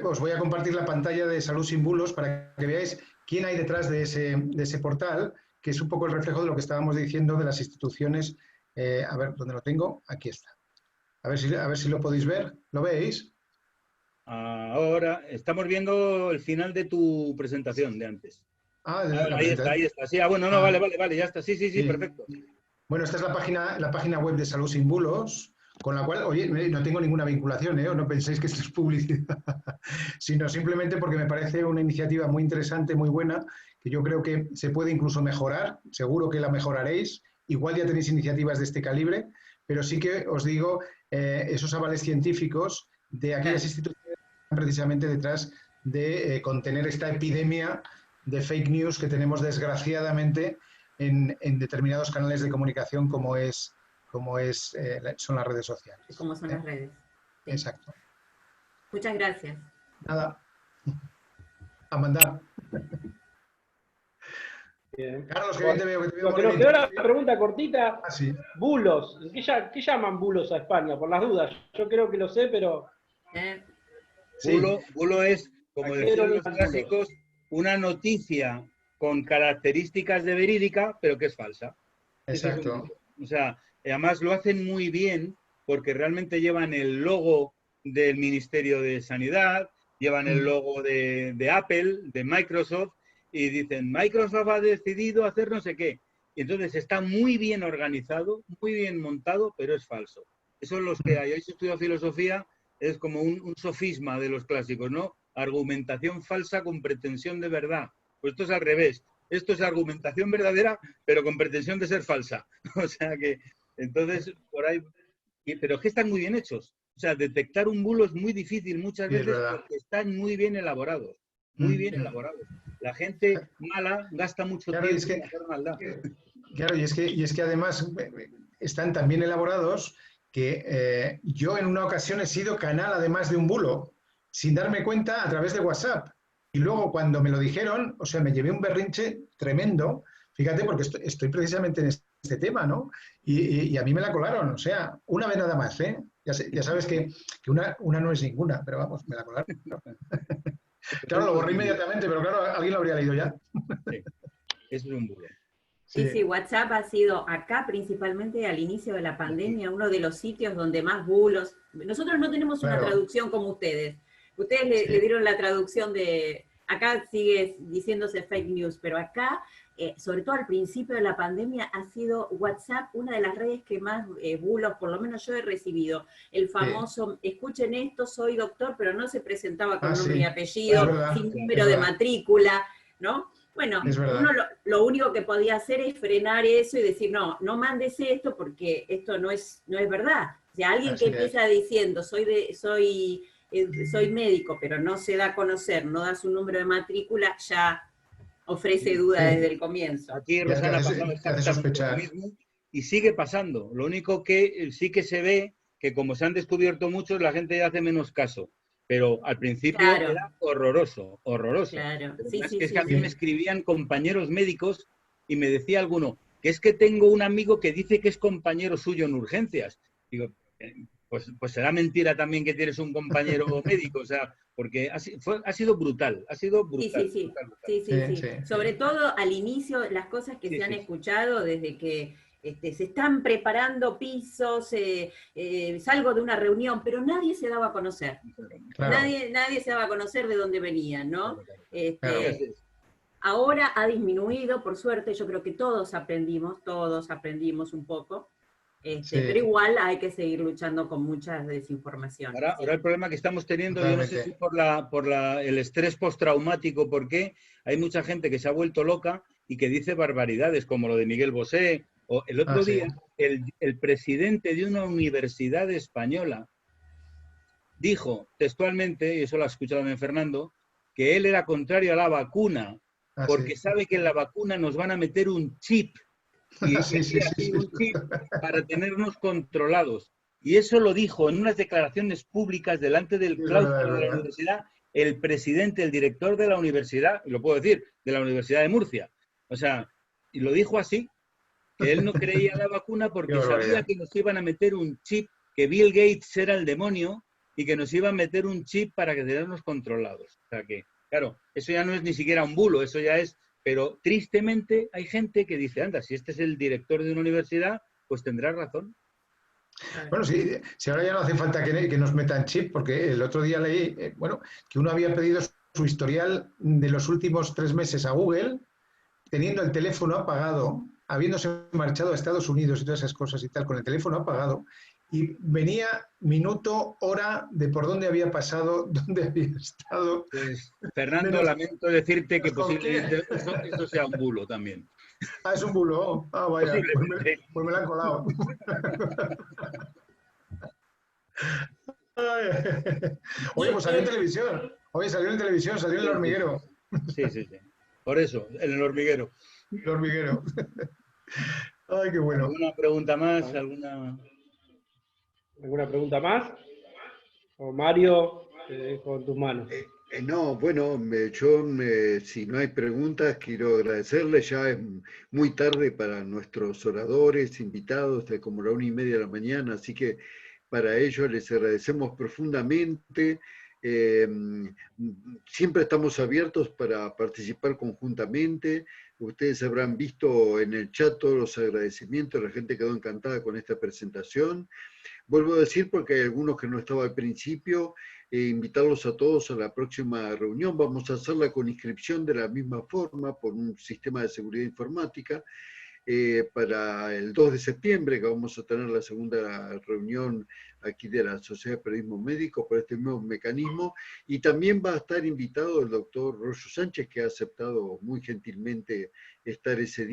os voy a compartir la pantalla de Salud sin Bulos para que veáis quién hay detrás de ese portal, que es un poco el reflejo de lo que estábamos diciendo de las instituciones. A ver, ¿dónde lo tengo? Aquí está. A ver si lo podéis ver. ¿Lo veis? Ahora estamos viendo el final de tu presentación de antes. Ahí está. Sí, bueno, no, vale, ya está. Sí, perfecto. Bueno, esta es la página web de Salud sin Bulos, con la cual, oye, no tengo ninguna vinculación, no penséis que esto es publicidad, sino simplemente porque me parece una iniciativa muy interesante, muy buena, que yo creo que se puede incluso mejorar, seguro que la mejoraréis, igual ya tenéis iniciativas de este calibre, pero sí que os digo, esos avales científicos de aquellas instituciones que están precisamente detrás de contener esta epidemia de fake news que tenemos desgraciadamente en determinados canales de comunicación como son las redes sociales. Como son las redes. Sí. Exacto. Muchas gracias. Nada. A mandar. Bien. Carlos, que bien te veo. Lo que nos quedó la pregunta cortita. Sí. Bulos. ¿Qué llaman bulos a España? Por las dudas. Yo creo que lo sé, pero... Sí. Bulo es, como decían los clásicos, una noticia con características de verídica, pero que es falsa. Exacto. O sea, además lo hacen muy bien porque realmente llevan el logo del Ministerio de Sanidad, llevan el logo de Apple, de Microsoft, y dicen, Microsoft ha decidido hacer no sé qué. Y entonces está muy bien organizado, muy bien montado, pero es falso. Eso es los que hayáis estudiado filosofía, es como un sofisma de los clásicos, ¿no? Argumentación falsa con pretensión de verdad. Pues esto es al revés. Esto es argumentación verdadera, pero con pretensión de ser falsa. O sea que, entonces, por ahí... Pero es que están muy bien hechos. O sea, detectar un bulo es muy difícil muchas veces porque están muy bien elaborados. Muy bien elaborados. La gente mala gasta mucho tiempo en hacer maldad. Claro, y es que además están tan bien elaborados que yo en una ocasión he sido canal además de un bulo, sin darme cuenta a través de WhatsApp. Y luego cuando me lo dijeron, o sea, me llevé un berrinche tremendo, fíjate, porque estoy precisamente en este tema, ¿no? Y a mí me la colaron, o sea, una vez nada más, ¿eh? Ya sabes que una no es ninguna, pero vamos, me la colaron. Claro, lo borré inmediatamente, pero claro, alguien lo habría leído ya. Sí, es un bulo. Sí, WhatsApp ha sido acá principalmente al inicio de la pandemia uno de los sitios donde más bulos. Nosotros no tenemos una traducción como ustedes. Ustedes le dieron la traducción acá sigue diciéndose fake news, pero acá, sobre todo al principio de la pandemia, ha sido WhatsApp una de las redes que más bulos, por lo menos yo he recibido. El famoso, escuchen esto, soy doctor, pero no se presentaba con nombre y apellido, sin número de matrícula, ¿no? Bueno, uno lo único que podía hacer es frenar eso y decir, no, no mandes esto porque esto no es verdad. O sea, alguien que empieza diciendo, soy médico, pero no se da a conocer, no da su número de matrícula, ya ofrece duda desde el comienzo. Aquí, Rosana, ha pasado exactamente lo mismo y sigue pasando. Lo único que sí que se ve que como se han descubierto muchos, la gente ya hace menos caso. Pero al principio era horroroso, horroroso. Claro. Que a mí me escribían compañeros médicos y me decía alguno que es que tengo un amigo que dice que es compañero suyo en urgencias. Digo, pues será mentira también que tienes un compañero médico, o sea, porque ha sido brutal, ha sido brutal. Sí. Sobre todo al inicio, las cosas que se han escuchado desde que se están preparando pisos, salgo de una reunión, pero nadie se daba a conocer. Claro. Nadie se daba a conocer de dónde venían, ¿no? Ahora ha disminuido, por suerte, yo creo que todos aprendimos un poco. Pero igual hay que seguir luchando con muchas desinformaciones. Ahora el problema que estamos teniendo, yo no sé si por el estrés postraumático, porque hay mucha gente que se ha vuelto loca y que dice barbaridades, como lo de Miguel Bosé, o el otro día, el presidente de una universidad española dijo textualmente, y eso lo ha escuchado en Fernando, que él era contrario a la vacuna, porque sabe que en la vacuna nos van a meter un chip. Y un chip para tenernos controlados. Y eso lo dijo en unas declaraciones públicas delante del claustro de la universidad el presidente, el director de la universidad, y lo puedo decir, de la Universidad de Murcia. O sea, y lo dijo así, que él no creía en la vacuna porque sabía que nos iban a meter un chip, que Bill Gates era el demonio y que nos iban a meter un chip para que tenernos controlados. O sea que, claro, eso ya no es ni siquiera un bulo, eso ya es... Pero tristemente hay gente que dice, anda, si este es el director de una universidad, pues tendrá razón. Bueno, si ahora ya no hace falta que nos metan chip, porque el otro día leí, que uno había pedido su historial de los últimos 3 meses a Google, teniendo el teléfono apagado, habiéndose marchado a Estados Unidos y todas esas cosas y tal, con el teléfono apagado, y venía minuto, hora de por dónde había pasado, dónde había estado. Pues, Fernando, lamento decirte que posiblemente eso sea un bulo también. Ah, es un bulo. Ah, vaya, pues me la han colado. Oye, pues salió en televisión. Salió en El Hormiguero. Sí. Por eso, en El Hormiguero. El Hormiguero. Ay, qué bueno. ¿Alguna pregunta más? ¿Alguna pregunta más? O Mario, con tus manos. No, bueno, si no hay preguntas, quiero agradecerles. Ya es muy tarde para nuestros oradores, invitados, de como la 1:30 de la mañana, así que para ellos les agradecemos profundamente. Siempre estamos abiertos para participar conjuntamente. Ustedes habrán visto en el chat todos los agradecimientos, la gente quedó encantada con esta presentación. Vuelvo a decir, porque hay algunos que no estaban al principio, invitarlos a todos a la próxima reunión. Vamos a hacerla con inscripción de la misma forma, por un sistema de seguridad informática, para el 2 de septiembre, que vamos a tener la segunda reunión aquí de la Sociedad de Periodismo Médico por este mismo mecanismo, y también va a estar invitado el doctor Royo Sánchez, que ha aceptado muy gentilmente estar ese día.